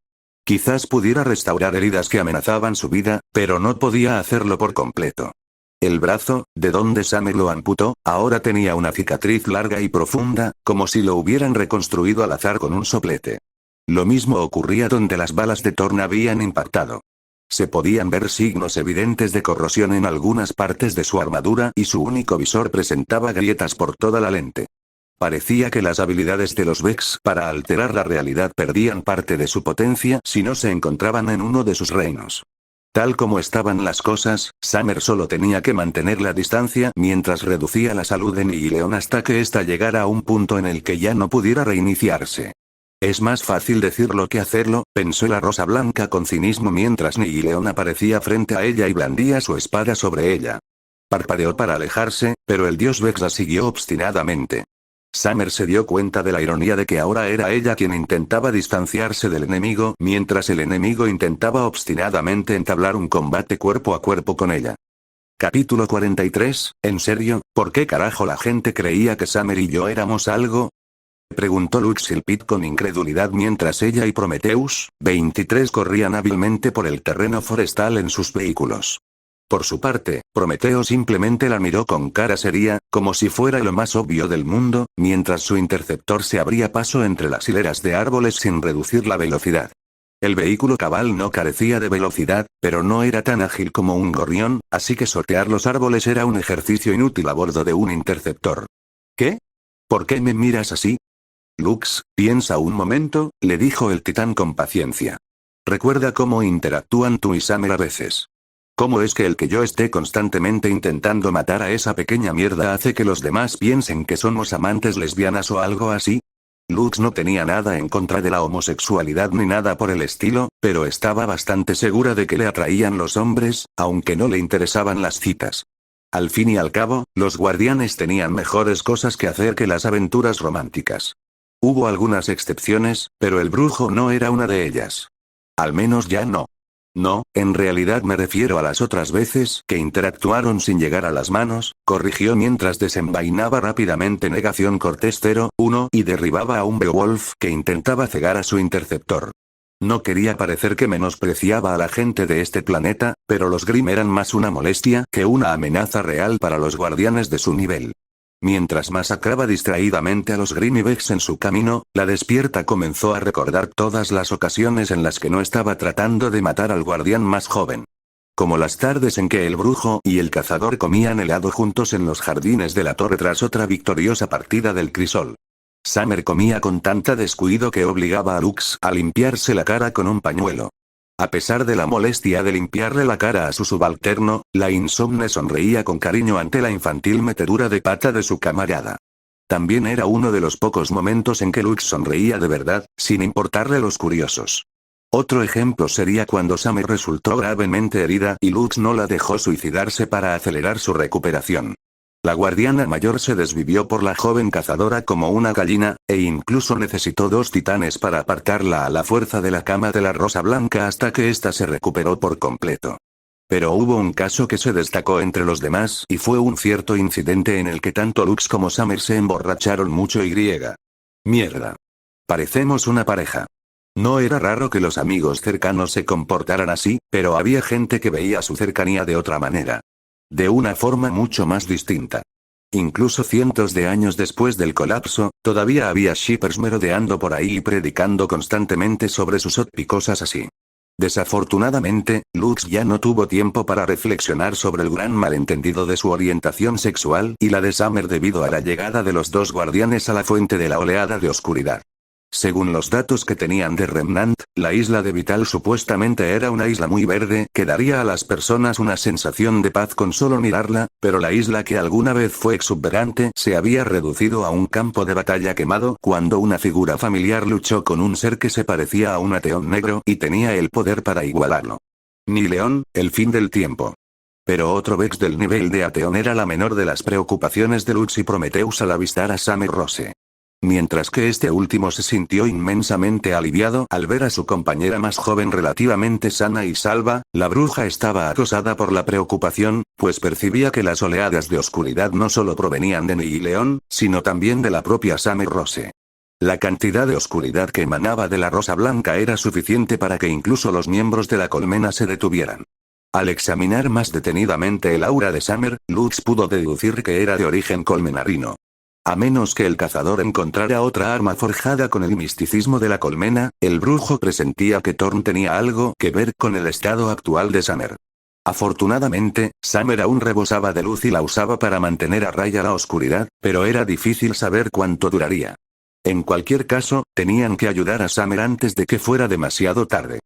Quizás pudiera restaurar heridas que amenazaban su vida, pero no podía hacerlo por completo. El brazo, de donde Summer lo amputó, ahora tenía una cicatriz larga y profunda, como si lo hubieran reconstruido al azar con un soplete. Lo mismo ocurría donde las balas de Thorn habían impactado. Se podían ver signos evidentes de corrosión en algunas partes de su armadura y su único visor presentaba grietas por toda la lente. Parecía que las habilidades de los Vex para alterar la realidad perdían parte de su potencia si no se encontraban en uno de sus reinos. Tal como estaban las cosas, Summer solo tenía que mantener la distancia mientras reducía la salud de Ni León hasta que ésta llegara a un punto en el que ya no pudiera reiniciarse. Es más fácil decirlo que hacerlo, pensó la rosa blanca con cinismo mientras Ni León aparecía frente a ella y blandía su espada sobre ella. Parpadeó para alejarse, pero el dios Vex la siguió obstinadamente. Summer se dio cuenta de la ironía de que ahora era ella quien intentaba distanciarse del enemigo, mientras el enemigo intentaba obstinadamente entablar un combate cuerpo a cuerpo con ella. Capítulo 43, ¿en serio? ¿Por qué carajo la gente creía que Summer y yo éramos algo? Preguntó Luxilpit con incredulidad mientras ella y Prometheus, 23 corrían hábilmente por el terreno forestal en sus vehículos. Por su parte, Prometeo simplemente la miró con cara seria, como si fuera lo más obvio del mundo, mientras su interceptor se abría paso entre las hileras de árboles sin reducir la velocidad. El vehículo cabal no carecía de velocidad, pero no era tan ágil como un gorrión, así que sortear los árboles era un ejercicio inútil a bordo de un interceptor. ¿Qué? ¿Por qué me miras así? Lux, piensa un momento, le dijo el titán con paciencia. Recuerda cómo interactúan tú y Summer a veces. ¿Cómo es que el que yo esté constantemente intentando matar a esa pequeña mierda hace que los demás piensen que somos amantes lesbianas o algo así? Lux no tenía nada en contra de la homosexualidad ni nada por el estilo, pero estaba bastante segura de que le atraían los hombres, aunque no le interesaban las citas. Al fin y al cabo, los guardianes tenían mejores cosas que hacer que las aventuras románticas. Hubo algunas excepciones, pero el brujo no era una de ellas. Al menos ya no. No, en realidad me refiero a las otras veces que interactuaron sin llegar a las manos, corrigió mientras desenvainaba rápidamente negación Cortés 01 y derribaba a un Beowulf que intentaba cegar a su interceptor. No quería parecer que menospreciaba a la gente de este planeta, pero los Grimm eran más una molestia que una amenaza real para los guardianes de su nivel. Mientras masacraba distraídamente a los Grimm y Vex en su camino, la despierta comenzó a recordar todas las ocasiones en las que no estaba tratando de matar al guardián más joven. Como las tardes en que el brujo y el cazador comían helado juntos en los jardines de la torre tras otra victoriosa partida del crisol. Summer comía con tanta descuido que obligaba a Lux a limpiarse la cara con un pañuelo. A pesar de la molestia de limpiarle la cara a su subalterno, la insomne sonreía con cariño ante la infantil metedura de pata de su camarada. También era uno de los pocos momentos en que Lux sonreía de verdad, sin importarle los curiosos. Otro ejemplo sería cuando Summer resultó gravemente herida y Lux no la dejó suicidarse para acelerar su recuperación. La guardiana mayor se desvivió por la joven cazadora como una gallina, e incluso necesitó 2 titanes para apartarla a la fuerza de la cama de la Rosa Blanca hasta que ésta se recuperó por completo. Pero hubo un caso que se destacó entre los demás y fue un cierto incidente en el que tanto Lux como Summer se emborracharon mucho y griega. Mierda. Parecemos una pareja. No era raro que los amigos cercanos se comportaran así, pero había gente que veía su cercanía de otra manera. De una forma mucho más distinta. Incluso cientos de años después del colapso, todavía había shippers merodeando por ahí y predicando constantemente sobre sus y cosas así. Desafortunadamente, Lux ya no tuvo tiempo para reflexionar sobre el gran malentendido de su orientación sexual y la de Summer debido a la llegada de los 2 guardianes a la fuente de la oleada de oscuridad. Según los datos que tenían de Remnant, la isla de Vital supuestamente era una isla muy verde que daría a las personas una sensación de paz con solo mirarla, pero la isla que alguna vez fue exuberante se había reducido a un campo de batalla quemado cuando una figura familiar luchó con un ser que se parecía a un Ateón negro y tenía el poder para igualarlo. Ni León, el fin del tiempo. Pero otro Vex del nivel de Ateón era la menor de las preocupaciones de Lux y Prometheus al avistar a Summer Rose. Mientras que este último se sintió inmensamente aliviado al ver a su compañera más joven relativamente sana y salva, la bruja estaba acosada por la preocupación, pues percibía que las oleadas de oscuridad no solo provenían de Nihileón, sino también de la propia Summer Rose. La cantidad de oscuridad que emanaba de la Rosa Blanca era suficiente para que incluso los miembros de la colmena se detuvieran. Al examinar más detenidamente el aura de Summer, Lux pudo deducir que era de origen colmenarino. A menos que el cazador encontrara otra arma forjada con el misticismo de la colmena, el brujo presentía que Thorn tenía algo que ver con el estado actual de Summer. Afortunadamente, Summer aún rebosaba de luz y la usaba para mantener a raya la oscuridad, pero era difícil saber cuánto duraría. En cualquier caso, tenían que ayudar a Summer antes de que fuera demasiado tarde.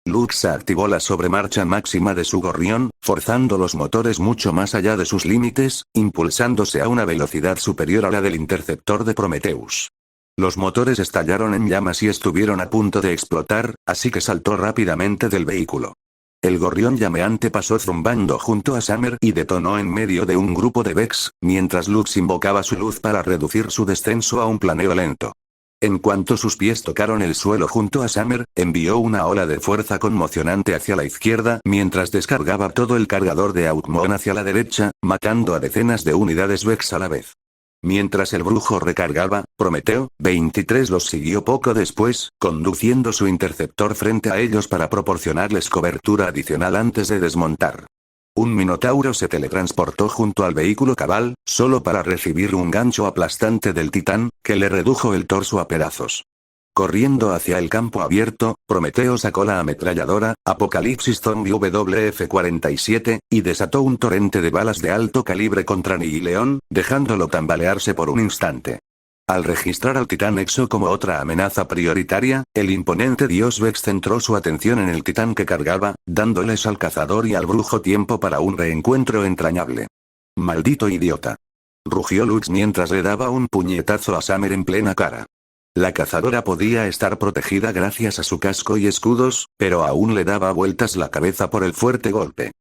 Lux activó la sobremarcha máxima de su gorrión, forzando los motores mucho más allá de sus límites, impulsándose a una velocidad superior a la del interceptor de Prometheus. Los motores estallaron en llamas y estuvieron a punto de explotar, así que saltó rápidamente del vehículo. El gorrión llameante pasó zumbando junto a Summer y detonó en medio de un grupo de Vex, mientras Lux invocaba su luz para reducir su descenso a un planeo lento. En cuanto sus pies tocaron el suelo junto a Summer, envió una ola de fuerza conmocionante hacia la izquierda mientras descargaba todo el cargador de Outmon hacia la derecha, matando a decenas de unidades Vex a la vez. Mientras el brujo recargaba, Prometeo, 23 los siguió poco después, conduciendo su interceptor frente a ellos para proporcionarles cobertura adicional antes de desmontar. Un minotauro se teletransportó junto al vehículo cabal, solo para recibir un gancho aplastante del titán, que le redujo el torso a pedazos. Corriendo hacia el campo abierto, Prometeo sacó la ametralladora, Apocalipsis Zombie WF-47, y desató un torrente de balas de alto calibre contra Nihileón, dejándolo tambalearse por un instante. Al registrar al titán Exo como otra amenaza prioritaria, el imponente dios Vex centró su atención en el titán que cargaba, dándoles al cazador y al brujo tiempo para un reencuentro entrañable. «¡Maldito idiota!», rugió Lux mientras le daba un puñetazo a Summer en plena cara. La cazadora podía estar protegida gracias a su casco y escudos, pero aún le daba vueltas la cabeza por el fuerte golpe.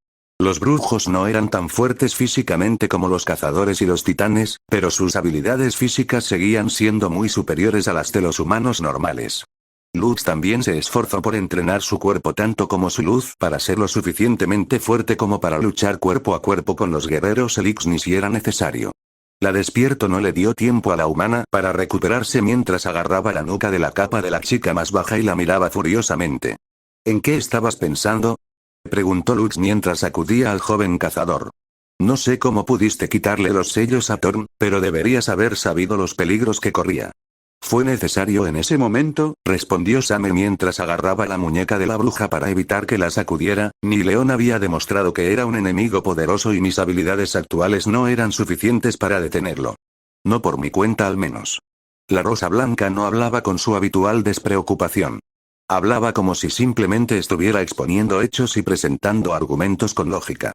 Los brujos no eran tan fuertes físicamente como los cazadores y los titanes, pero sus habilidades físicas seguían siendo muy superiores a las de los humanos normales. Lux también se esforzó por entrenar su cuerpo tanto como su luz para ser lo suficientemente fuerte como para luchar cuerpo a cuerpo con los guerreros Elix ni si era necesario. La despierto no le dio tiempo a la humana para recuperarse mientras agarraba la nuca de la capa de la chica más baja y la miraba furiosamente. ¿En qué estabas pensando?, preguntó Lux mientras sacudía al joven cazador. No sé cómo pudiste quitarle los sellos a Thorn, pero deberías haber sabido los peligros que corría. Fue necesario en ese momento, respondió Summer mientras agarraba la muñeca de la bruja para evitar que la sacudiera. Nihileón había demostrado que era un enemigo poderoso y mis habilidades actuales no eran suficientes para detenerlo. No por mi cuenta al menos. La Rosa Blanca no hablaba con su habitual despreocupación. Hablaba como si simplemente estuviera exponiendo hechos y presentando argumentos con lógica.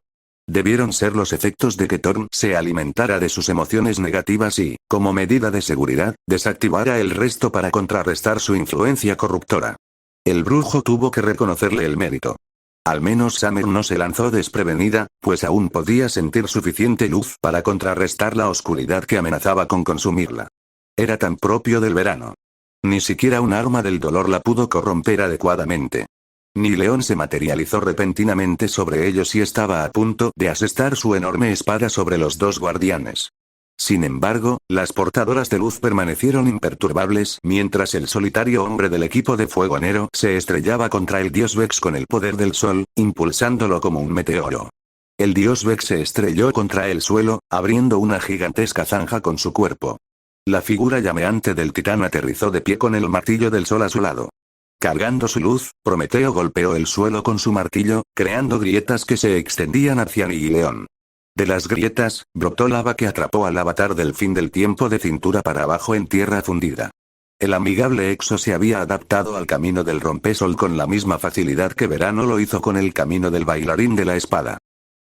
Debieron ser los efectos de que Thorn se alimentara de sus emociones negativas y, como medida de seguridad, desactivara el resto para contrarrestar su influencia corruptora. El brujo tuvo que reconocerle el mérito. Al menos Summer no se lanzó desprevenida, pues aún podía sentir suficiente luz para contrarrestar la oscuridad que amenazaba con consumirla. Era tan propio del verano. Ni siquiera un arma del dolor la pudo corromper adecuadamente. Ni León se materializó repentinamente sobre ellos y estaba a punto de asestar su enorme espada sobre los dos guardianes. Sin embargo, las portadoras de luz permanecieron imperturbables mientras el solitario hombre del equipo de Fuego Nero se estrellaba contra el dios Vex con el poder del sol, impulsándolo como un meteoro. El dios Vex se estrelló contra el suelo, abriendo una gigantesca zanja con su cuerpo. La figura llameante del titán aterrizó de pie con el martillo del sol a su lado. Cargando su luz, Prometeo golpeó el suelo con su martillo, creando grietas que se extendían hacia Nihileón. De las grietas, brotó lava que atrapó al avatar del fin del tiempo de cintura para abajo en tierra fundida. El amigable Exo se había adaptado al camino del rompesol con la misma facilidad que Verano lo hizo con el camino del bailarín de la espada.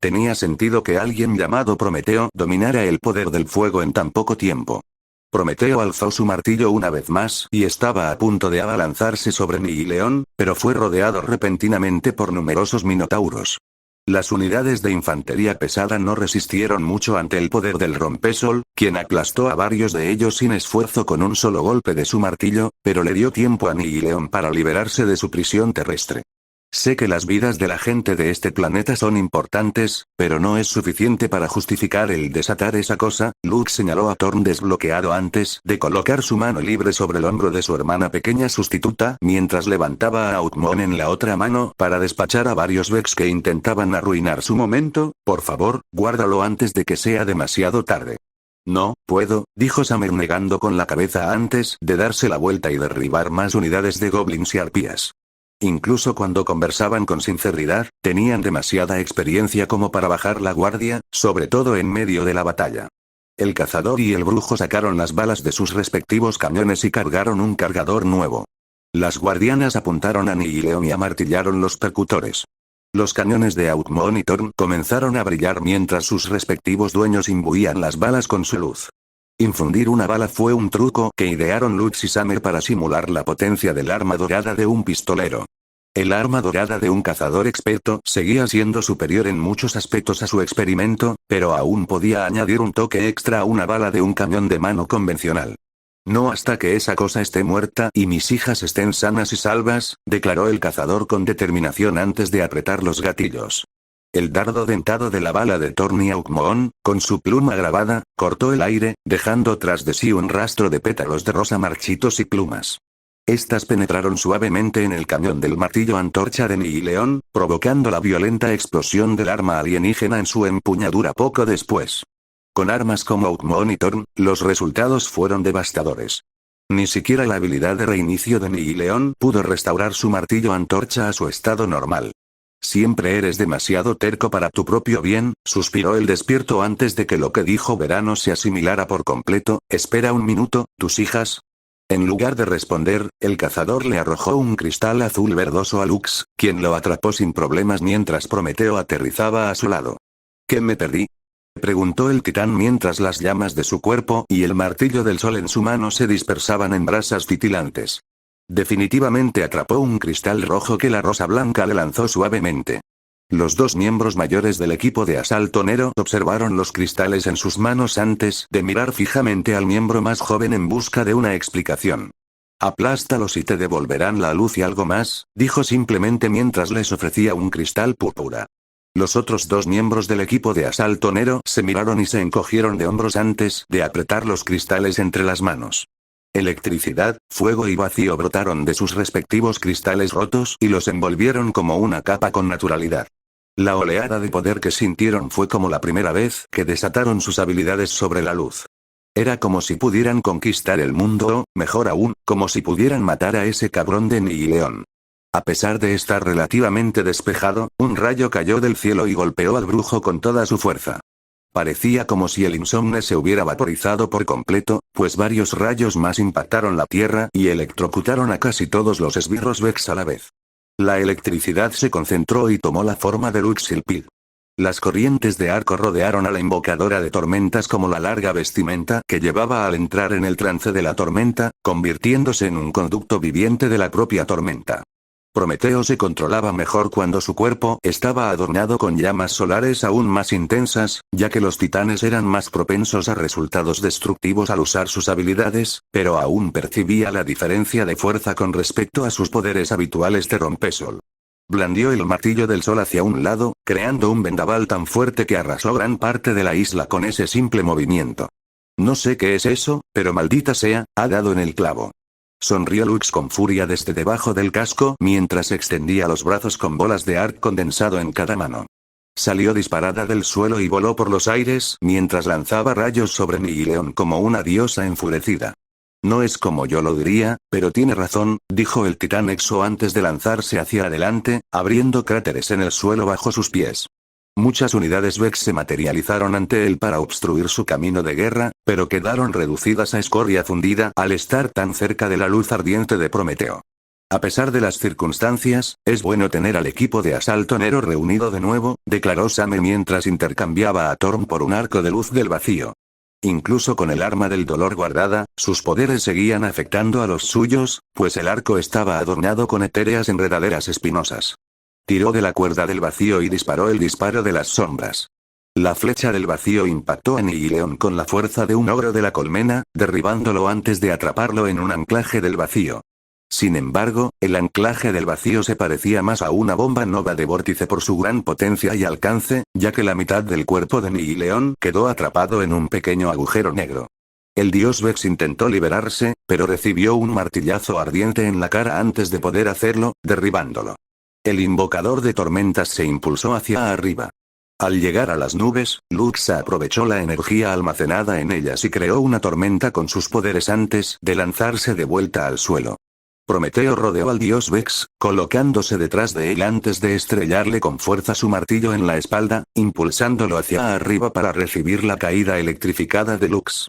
Tenía sentido que alguien llamado Prometeo dominara el poder del fuego en tan poco tiempo. Prometeo alzó su martillo una vez más y estaba a punto de abalanzarse sobre Nihileón, pero fue rodeado repentinamente por numerosos minotauros. Las unidades de infantería pesada no resistieron mucho ante el poder del rompesol, quien aplastó a varios de ellos sin esfuerzo con un solo golpe de su martillo, pero le dio tiempo a Nihileón para liberarse de su prisión terrestre. Sé que las vidas de la gente de este planeta son importantes, pero no es suficiente para justificar el desatar esa cosa. Luke señaló a Thorn desbloqueado antes de colocar su mano libre sobre el hombro de su hermana pequeña sustituta, mientras levantaba a Outmon en la otra mano para despachar a varios Vex que intentaban arruinar su momento. Por favor, guárdalo antes de que sea demasiado tarde. No puedo, dijo Summer negando con la cabeza antes de darse la vuelta y derribar más unidades de goblins y arpías. Incluso cuando conversaban con sinceridad, tenían demasiada experiencia como para bajar la guardia, sobre todo en medio de la batalla. El cazador y el brujo sacaron las balas de sus respectivos cañones y cargaron un cargador nuevo. Las guardianas apuntaron a Nihileón y amartillaron los percutores. Los cañones de Outmon y Thorn comenzaron a brillar mientras sus respectivos dueños imbuían las balas con su luz. Infundir una bala fue un truco que idearon Lutz y Summer para simular la potencia del arma dorada de un pistolero. El arma dorada de un cazador experto seguía siendo superior en muchos aspectos a su experimento, pero aún podía añadir un toque extra a una bala de un cañón de mano convencional. No hasta que esa cosa esté muerta y mis hijas estén sanas y salvas, declaró el cazador con determinación antes de apretar los gatillos. El dardo dentado de la bala de Thorn y Outmon, con su pluma grabada, cortó el aire, dejando tras de sí un rastro de pétalos de rosa marchitos y plumas. Estas penetraron suavemente en el cañón del martillo antorcha de Nihileón, provocando la violenta explosión del arma alienígena en su empuñadura poco después. Con armas como Outmon y Thorn, los resultados fueron devastadores. Ni siquiera la habilidad de reinicio de Nihileón pudo restaurar su martillo antorcha a su estado normal. Siempre eres demasiado terco para tu propio bien, suspiró el despierto antes de que lo que dijo Verano se asimilara por completo. Espera un minuto, ¿tus hijas? En lugar de responder, el cazador le arrojó un cristal azul verdoso a Lux, quien lo atrapó sin problemas mientras Prometeo aterrizaba a su lado. ¿Qué me perdí?, preguntó el titán mientras las llamas de su cuerpo y el martillo del sol en su mano se dispersaban en brasas titilantes. Definitivamente atrapó un cristal rojo que la rosa blanca le lanzó suavemente. Los dos miembros mayores del equipo de asalto Nero observaron los cristales en sus manos antes de mirar fijamente al miembro más joven en busca de una explicación. Aplástalos y te devolverán la luz y algo más, dijo simplemente mientras les ofrecía un cristal púrpura. Los otros dos miembros del equipo de asalto Nero se miraron y se encogieron de hombros antes de apretar los cristales entre las manos. Electricidad, fuego y vacío brotaron de sus respectivos cristales rotos y los envolvieron como una capa con naturalidad. La oleada de poder que sintieron fue como la primera vez que desataron sus habilidades sobre la luz. Era como si pudieran conquistar el mundo o, mejor aún, como si pudieran matar a ese cabrón de Nihileón. A pesar de estar relativamente despejado, un rayo cayó del cielo y golpeó al brujo con toda su fuerza. Parecía como si el insomne se hubiera vaporizado por completo, pues varios rayos más impactaron la tierra y electrocutaron a casi todos los esbirros Vex a la vez. La electricidad se concentró y tomó la forma de Luxilpid. Las corrientes de arco rodearon a la invocadora de tormentas como la larga vestimenta que llevaba al entrar en el trance de la tormenta, convirtiéndose en un conducto viviente de la propia tormenta. Prometeo se controlaba mejor cuando su cuerpo estaba adornado con llamas solares aún más intensas, ya que los titanes eran más propensos a resultados destructivos al usar sus habilidades, pero aún percibía la diferencia de fuerza con respecto a sus poderes habituales de rompesol. Blandió el martillo del sol hacia un lado, creando un vendaval tan fuerte que arrasó gran parte de la isla con ese simple movimiento. No sé qué es eso, pero maldita sea, ha dado en el clavo. Sonrió Lux con furia desde debajo del casco mientras extendía los brazos con bolas de arc condensado en cada mano. Salió disparada del suelo y voló por los aires mientras lanzaba rayos sobre Nihileon como una diosa enfurecida. No es como yo lo diría, pero tiene razón, dijo el titán Exo antes de lanzarse hacia adelante, abriendo cráteres en el suelo bajo sus pies. Muchas unidades Vex se materializaron ante él para obstruir su camino de guerra, pero quedaron reducidas a escoria fundida al estar tan cerca de la luz ardiente de Prometeo. A pesar de las circunstancias, es bueno tener al equipo de asalto Nero reunido de nuevo, declaró Same mientras intercambiaba a Thorm por un arco de luz del vacío. Incluso con el arma del dolor guardada, sus poderes seguían afectando a los suyos, pues el arco estaba adornado con etéreas enredaderas espinosas. Tiró de la cuerda del vacío y disparó el disparo de las sombras. La flecha del vacío impactó a Nihileon con la fuerza de un ogro de la colmena, derribándolo antes de atraparlo en un anclaje del vacío. Sin embargo, el anclaje del vacío se parecía más a una bomba nova de vórtice por su gran potencia y alcance, ya que la mitad del cuerpo de Nihileon quedó atrapado en un pequeño agujero negro. El dios Vex intentó liberarse, pero recibió un martillazo ardiente en la cara antes de poder hacerlo, derribándolo. El invocador de tormentas se impulsó hacia arriba. Al llegar a las nubes, Luxa aprovechó la energía almacenada en ellas y creó una tormenta con sus poderes antes de lanzarse de vuelta al suelo. Prometeo rodeó al dios Vex, colocándose detrás de él antes de estrellarle con fuerza su martillo en la espalda, impulsándolo hacia arriba para recibir la caída electrificada de Lux.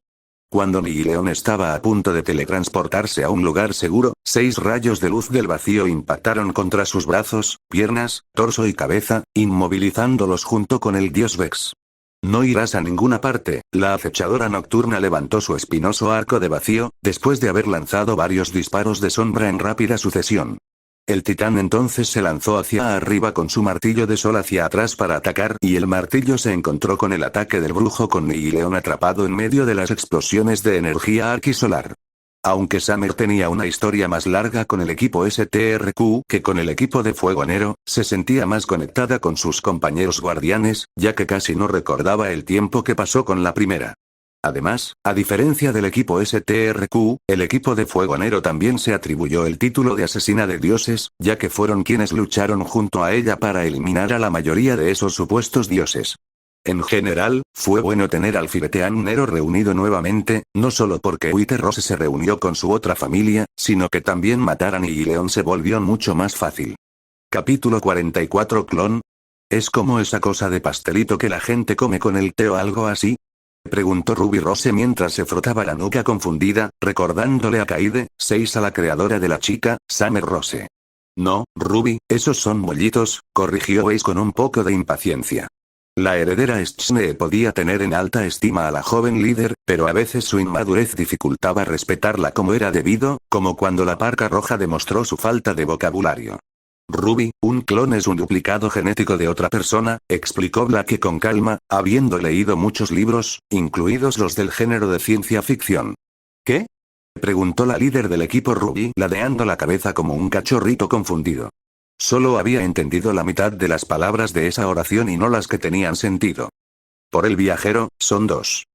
Cuando Nihileon estaba a punto de teletransportarse a un lugar seguro, 6 rayos de luz del vacío impactaron contra sus brazos, piernas, torso y cabeza, inmovilizándolos junto con el dios Vex. No irás a ninguna parte, la acechadora nocturna levantó su espinoso arco de vacío, después de haber lanzado varios disparos de sombra en rápida sucesión. El titán entonces se lanzó hacia arriba con su martillo de sol hacia atrás para atacar y el martillo se encontró con el ataque del brujo con Nihileon atrapado en medio de las explosiones de energía arquisolar. Aunque Summer tenía una historia más larga con el equipo STRQ que con el equipo de Fuego Nero, se sentía más conectada con sus compañeros guardianes, ya que casi no recordaba el tiempo que pasó con la primera. Además, a diferencia del equipo STRQ, el equipo de Fuego Nero también se atribuyó el título de asesina de dioses, ya que fueron quienes lucharon junto a ella para eliminar a la mayoría de esos supuestos dioses. En general, fue bueno tener al Firetean Nero reunido nuevamente, no solo porque Witherose se reunió con su otra familia, sino que también matar a Nihileon se volvió mucho más fácil. Capítulo 44 Clon. ¿Es como esa cosa de pastelito que la gente come con el té o algo así? Preguntó Ruby Rose mientras se frotaba la nuca confundida, recordándole a Kaide, 6 a la creadora de la chica, Summer Rose. No, Ruby, esos son bollitos, corrigió Ace con un poco de impaciencia. La heredera Schne podía tener en alta estima a la joven líder, pero a veces su inmadurez dificultaba respetarla como era debido, como cuando la parca roja demostró su falta de vocabulario. Ruby, un clon es un duplicado genético de otra persona, explicó Blake con calma, habiendo leído muchos libros, incluidos los del género de ciencia ficción. ¿Qué? Preguntó la líder del equipo Ruby, ladeando la cabeza como un cachorrito confundido. Solo había entendido la mitad de las palabras de esa oración y no las que tenían sentido. Por el viajero, son 2.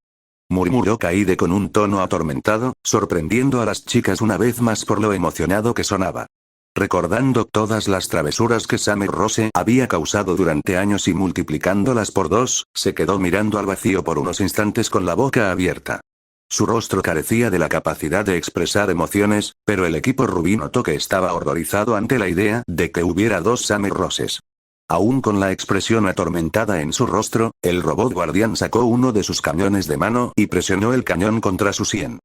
Murmuró Kaide con un tono atormentado, sorprendiendo a las chicas una vez más por lo emocionado que sonaba. Recordando todas las travesuras que Summer Rose había causado durante años y multiplicándolas por 2, se quedó mirando al vacío por unos instantes con la boca abierta. Su rostro carecía de la capacidad de expresar emociones, pero el equipo Rubí notó que estaba horrorizado ante la idea de que hubiera 2 Summer Roses. Aún con la expresión atormentada en su rostro, el robot guardián sacó uno de sus cañones de mano y presionó el cañón contra su sien.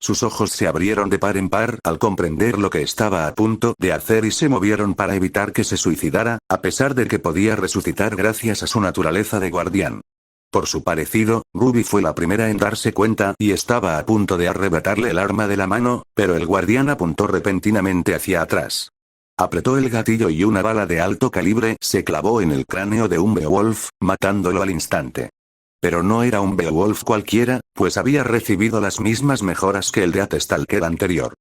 Sus ojos se abrieron de par en par al comprender lo que estaba a punto de hacer y se movieron para evitar que se suicidara, a pesar de que podía resucitar gracias a su naturaleza de guardián. Por su parecido, Ruby fue la primera en darse cuenta y estaba a punto de arrebatarle el arma de la mano, pero el guardián apuntó repentinamente hacia atrás. Apretó el gatillo y una bala de alto calibre se clavó en el cráneo de un Beowulf, matándolo al instante. Pero no era un Beowulf cualquiera, pues había recibido las mismas mejoras que el de Atestalker anterior.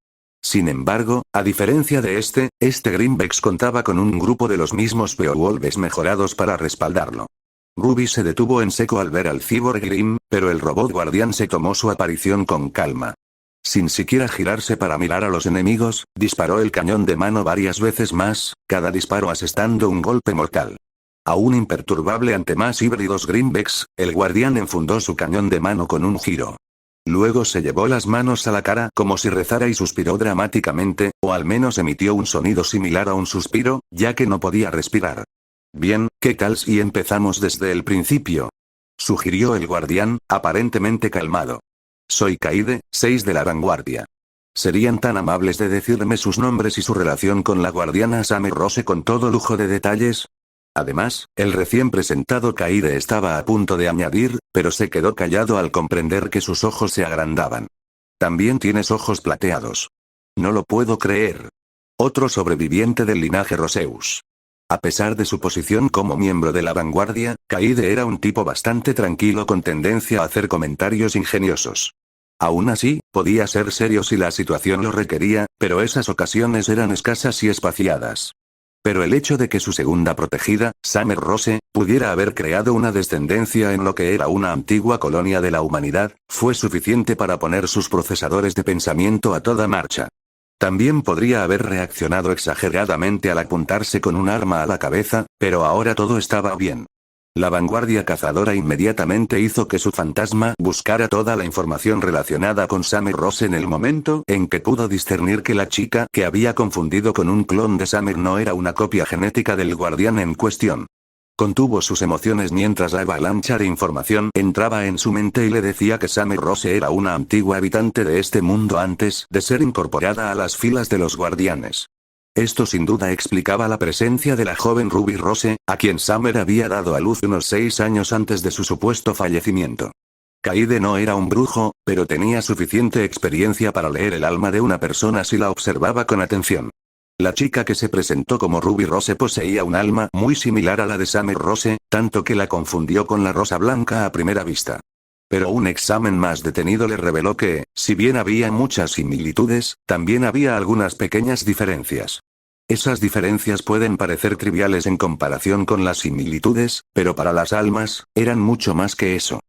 Sin embargo, a diferencia de este Grimvex contaba con un grupo de los mismos Beowulfs mejorados para respaldarlo. Ruby se detuvo en seco al ver al Cyborg Grim, pero el robot guardián se tomó su aparición con calma. Sin siquiera girarse para mirar a los enemigos, disparó el cañón de mano varias veces más, cada disparo asestando un golpe mortal. Aún imperturbable ante más híbridos Grimvex, el guardián enfundó su cañón de mano con un giro. Luego se llevó las manos a la cara como si rezara y suspiró dramáticamente, o al menos emitió un sonido similar a un suspiro, ya que no podía respirar. Bien, ¿qué tal si empezamos desde el principio?, sugirió el guardián, aparentemente calmado. Soy Kaide, 6 de la vanguardia. ¿Serían tan amables de decirme sus nombres y su relación con la guardiana Summer Rose con todo lujo de detalles? Además, el recién presentado Kaide estaba a punto de añadir, pero se quedó callado al comprender que sus ojos se agrandaban. También tienes ojos plateados. No lo puedo creer. Otro sobreviviente del linaje Roseus. A pesar de su posición como miembro de la vanguardia, Kaide era un tipo bastante tranquilo con tendencia a hacer comentarios ingeniosos. Aún así, podía ser serio si la situación lo requería, pero esas ocasiones eran escasas y espaciadas. Pero el hecho de que su segunda protegida, Summer Rose, pudiera haber creado una descendencia en lo que era una antigua colonia de la humanidad, fue suficiente para poner sus procesadores de pensamiento a toda marcha. También podría haber reaccionado exageradamente al apuntarse con un arma a la cabeza, pero ahora todo estaba bien. La vanguardia cazadora inmediatamente hizo que su fantasma buscara toda la información relacionada con Summer Rose en el momento en que pudo discernir que la chica que había confundido con un clon de Summer no era una copia genética del guardián en cuestión. Contuvo sus emociones mientras la avalancha de información entraba en su mente y le decía que Summer Rose era una antigua habitante de este mundo antes de ser incorporada a las filas de los guardianes. Esto sin duda explicaba la presencia de la joven Ruby Rose, a quien Summer había dado a luz unos 6 años antes de su supuesto fallecimiento. Kaide no era un brujo, pero tenía suficiente experiencia para leer el alma de una persona si la observaba con atención. La chica que se presentó como Ruby Rose poseía un alma muy similar a la de Summer Rose, tanto que la confundió con la Rosa Blanca a primera vista. Pero un examen más detenido le reveló que, si bien había muchas similitudes, también había algunas pequeñas diferencias. Esas diferencias pueden parecer triviales en comparación con las similitudes, pero para las almas, eran mucho más que eso.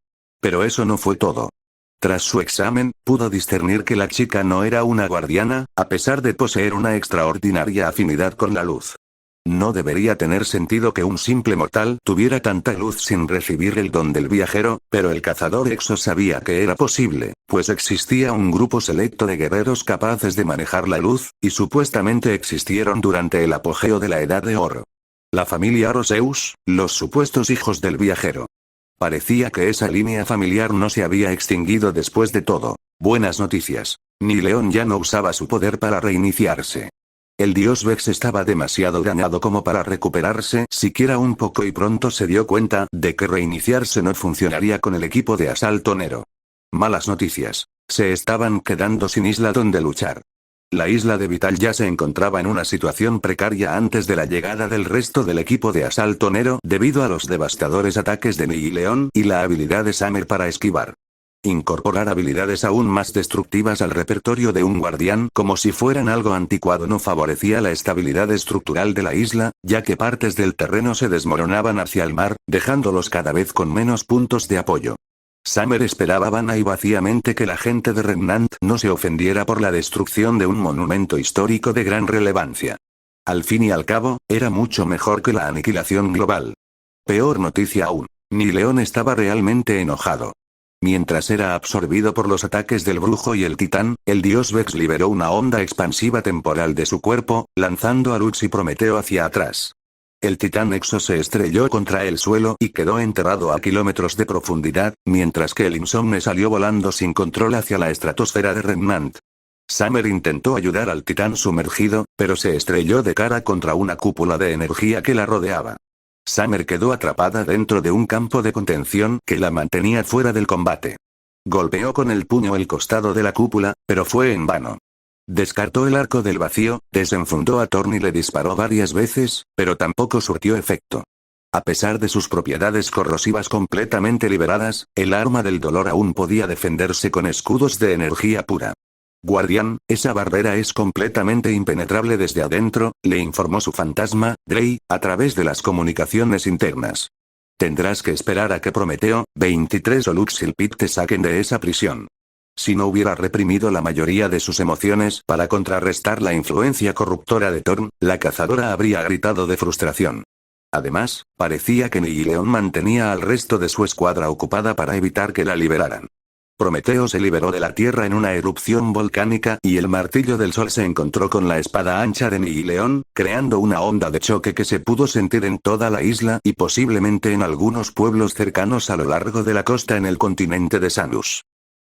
Pero eso no fue todo. Tras su examen, pudo discernir que la chica no era una guardiana, a pesar de poseer una extraordinaria afinidad con la luz. No debería tener sentido que un simple mortal tuviera tanta luz sin recibir el don del viajero, pero el cazador Exo sabía que era posible, pues existía un grupo selecto de guerreros capaces de manejar la luz, y supuestamente existieron durante el apogeo de la Edad de Oro. La familia Roseus, los supuestos hijos del viajero. Parecía que esa línea familiar no se había extinguido después de todo. Buenas noticias. Ni León ya no usaba su poder para reiniciarse. El dios Vex estaba demasiado dañado como para recuperarse siquiera un poco y pronto se dio cuenta de que reiniciarse no funcionaría con el equipo de asalto Nero. Malas noticias. Se estaban quedando sin isla donde luchar. La isla de Vital ya se encontraba en una situación precaria antes de la llegada del resto del equipo de asalto Nero debido a los devastadores ataques de Ni y León y la habilidad de Summer para esquivar. Incorporar habilidades aún más destructivas al repertorio de un guardián como si fueran algo anticuado no favorecía la estabilidad estructural de la isla, ya que partes del terreno se desmoronaban hacia el mar, dejándolos cada vez con menos puntos de apoyo. Summer esperaba vana y vacíamente que la gente de Remnant no se ofendiera por la destrucción de un monumento histórico de gran relevancia. Al fin y al cabo, era mucho mejor que la aniquilación global. Peor noticia aún. Ni León estaba realmente enojado. Mientras era absorbido por los ataques del brujo y el titán, el dios Vex liberó una onda expansiva temporal de su cuerpo, lanzando a Lux y Prometeo hacia atrás. El titán Exo se estrelló contra el suelo y quedó enterrado a kilómetros de profundidad, mientras que el Insomne salió volando sin control hacia la estratosfera de Remnant. Summer intentó ayudar al titán sumergido, pero se estrelló de cara contra una cúpula de energía que la rodeaba. Summer quedó atrapada dentro de un campo de contención que la mantenía fuera del combate. Golpeó con el puño el costado de la cúpula, pero fue en vano. Descartó el arco del vacío, desenfundó a Thorn y le disparó varias veces, pero tampoco surtió efecto. A pesar de sus propiedades corrosivas completamente liberadas, el arma del dolor aún podía defenderse con escudos de energía pura. Guardián, esa barrera es completamente impenetrable desde adentro, le informó su fantasma, Drey, a través de las comunicaciones internas. Tendrás que esperar a que Prometeo, 23 o Luxilpit te saquen de esa prisión. Si no hubiera reprimido la mayoría de sus emociones para contrarrestar la influencia corruptora de Thorn, la cazadora habría gritado de frustración. Además, parecía que Nihileon mantenía al resto de su escuadra ocupada para evitar que la liberaran. Prometeo se liberó de la tierra en una erupción volcánica y el martillo del sol se encontró con la espada ancha de Nihileon, creando una onda de choque que se pudo sentir en toda la isla y posiblemente en algunos pueblos cercanos a lo largo de la costa en el continente de Sanus.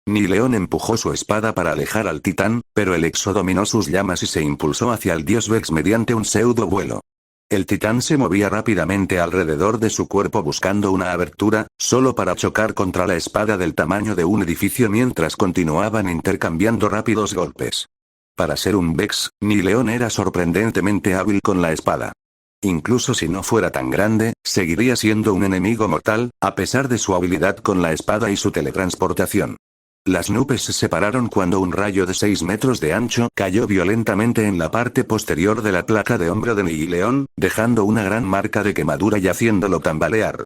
Nihileon empujó su espada para alejar al titán, pero el Exo dominó sus llamas y se impulsó hacia el dios Vex mediante un pseudo vuelo. El titán se movía rápidamente alrededor de su cuerpo buscando una abertura, solo para chocar contra la espada del tamaño de un edificio mientras continuaban intercambiando rápidos golpes. Para ser un Vex, Nihileon era sorprendentemente hábil con la espada. Incluso si no fuera tan grande, seguiría siendo un enemigo mortal, a pesar de su habilidad con la espada y su teletransportación. Las nubes se separaron cuando un rayo de 6 metros de ancho cayó violentamente en la parte posterior de la placa de hombro de Nihileon, dejando una gran marca de quemadura y haciéndolo tambalear.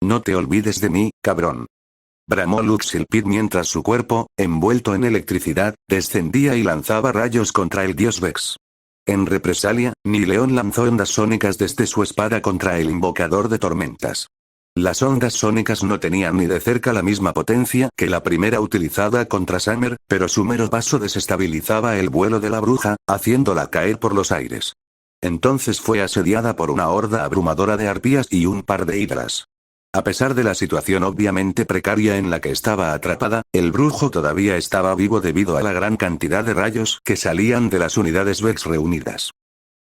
No te olvides de mí, cabrón. Bramó Luxilpit mientras su cuerpo, envuelto en electricidad, descendía y lanzaba rayos contra el dios Vex. En represalia, Nihileon lanzó ondas sónicas desde su espada contra el invocador de tormentas. Las ondas sónicas no tenían ni de cerca la misma potencia que la primera utilizada contra Summer, pero su mero paso desestabilizaba el vuelo de la bruja, haciéndola caer por los aires. Entonces fue asediada por una horda abrumadora de arpías y un par de hidras. A pesar de la situación obviamente precaria en la que estaba atrapada, el brujo todavía estaba vivo debido a la gran cantidad de rayos que salían de las unidades Vex reunidas.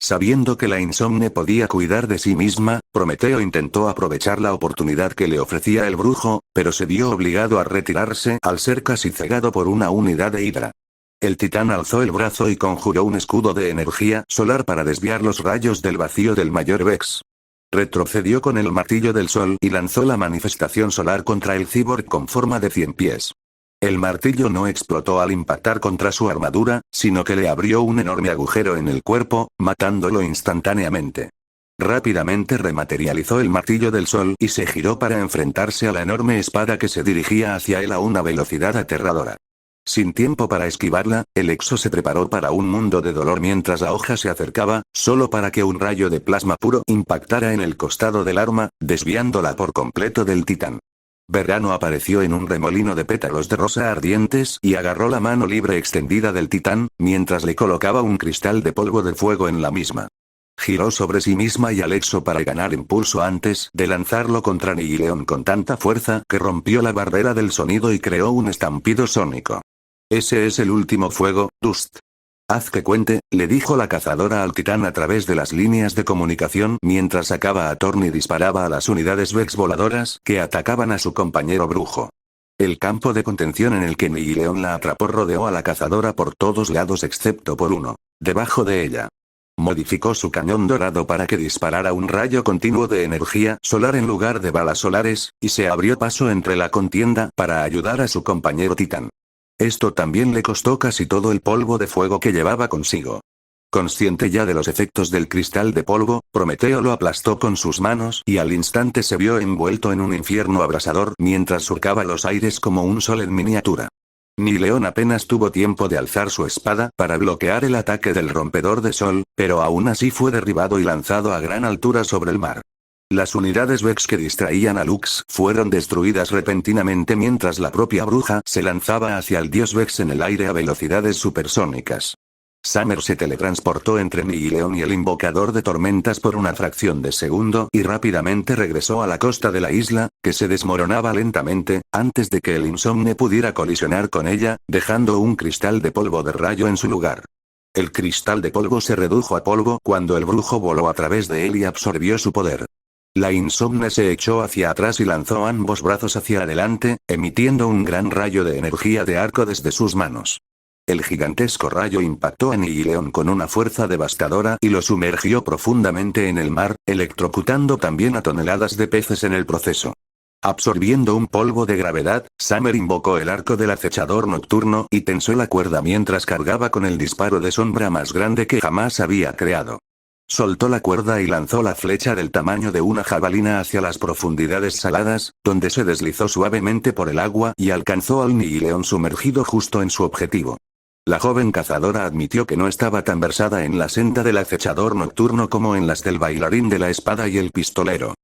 Sabiendo que la Insomne podía cuidar de sí misma, Prometeo intentó aprovechar la oportunidad que le ofrecía el brujo, pero se vio obligado a retirarse al ser casi cegado por una unidad de hidra. El titán alzó el brazo y conjuró un escudo de energía solar para desviar los rayos del vacío del mayor Vex. Retrocedió con el martillo del sol y lanzó la manifestación solar contra el cyborg con forma de 100 pies. El martillo no explotó al impactar contra su armadura, sino que le abrió un enorme agujero en el cuerpo, matándolo instantáneamente. Rápidamente rematerializó el martillo del sol y se giró para enfrentarse a la enorme espada que se dirigía hacia él a una velocidad aterradora. Sin tiempo para esquivarla, el Exo se preparó para un mundo de dolor mientras la hoja se acercaba, solo para que un rayo de plasma puro impactara en el costado del arma, desviándola por completo del titán. Verano apareció en un remolino de pétalos de rosa ardientes y agarró la mano libre extendida del titán, mientras le colocaba un cristal de polvo de fuego en la misma. Giró sobre sí misma y al Exo para ganar impulso antes de lanzarlo contra Nihileon con tanta fuerza que rompió la barrera del sonido y creó un estampido sónico. Ese es el último fuego, Dust. Haz que cuente, le dijo la cazadora al titán a través de las líneas de comunicación mientras sacaba a Thorn y disparaba a las unidades Vex voladoras que atacaban a su compañero brujo. El campo de contención en el que Nihileon la atrapó rodeó a la cazadora por todos lados excepto por uno, debajo de ella. Modificó su cañón dorado para que disparara un rayo continuo de energía solar en lugar de balas solares, y se abrió paso entre la contienda para ayudar a su compañero titán. Esto también le costó casi todo el polvo de fuego que llevaba consigo. Consciente ya de los efectos del cristal de polvo, Prometeo lo aplastó con sus manos y al instante se vio envuelto en un infierno abrasador mientras surcaba los aires como un sol en miniatura. Nihileon apenas tuvo tiempo de alzar su espada para bloquear el ataque del rompedor de sol, pero aún así fue derribado y lanzado a gran altura sobre el mar. Las unidades Vex que distraían a Lux fueron destruidas repentinamente mientras la propia bruja se lanzaba hacia el dios Vex en el aire a velocidades supersónicas. Summer se teletransportó entre Nihileon y el invocador de tormentas por una fracción de segundo y rápidamente regresó a la costa de la isla, que se desmoronaba lentamente, antes de que el Insomne pudiera colisionar con ella, dejando un cristal de polvo de rayo en su lugar. El cristal de polvo se redujo a polvo cuando el brujo voló a través de él y absorbió su poder. La Insomne se echó hacia atrás y lanzó ambos brazos hacia adelante, emitiendo un gran rayo de energía de arco desde sus manos. El gigantesco rayo impactó a Nihileon con una fuerza devastadora y lo sumergió profundamente en el mar, electrocutando también a toneladas de peces en el proceso. Absorbiendo un polvo de gravedad, Summer invocó el arco del acechador nocturno y tensó la cuerda mientras cargaba con el disparo de sombra más grande que jamás había creado. Soltó la cuerda y lanzó la flecha del tamaño de una jabalina hacia las profundidades saladas, donde se deslizó suavemente por el agua y alcanzó al Nihileon sumergido justo en su objetivo. La joven cazadora admitió que no estaba tan versada en la senda del acechador nocturno como en las del bailarín de la espada y el pistolero.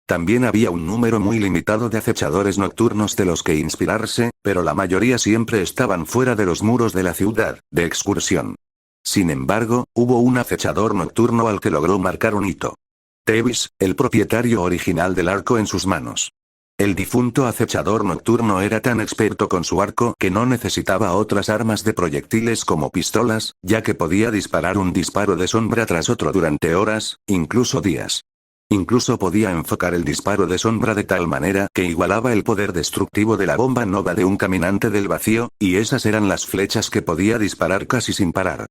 También había un número muy limitado de acechadores nocturnos de los que inspirarse, pero la mayoría siempre estaban fuera de los muros de la ciudad, de excursión. Sin embargo, hubo un acechador nocturno al que logró marcar un hito. Tevis, el propietario original del arco en sus manos. El difunto acechador nocturno era tan experto con su arco que no necesitaba otras armas de proyectiles como pistolas, ya que podía disparar un disparo de sombra tras otro durante horas, incluso días. Incluso podía enfocar el disparo de sombra de tal manera que igualaba el poder destructivo de la bomba nova de un caminante del vacío, y esas eran las flechas que podía disparar casi sin parar.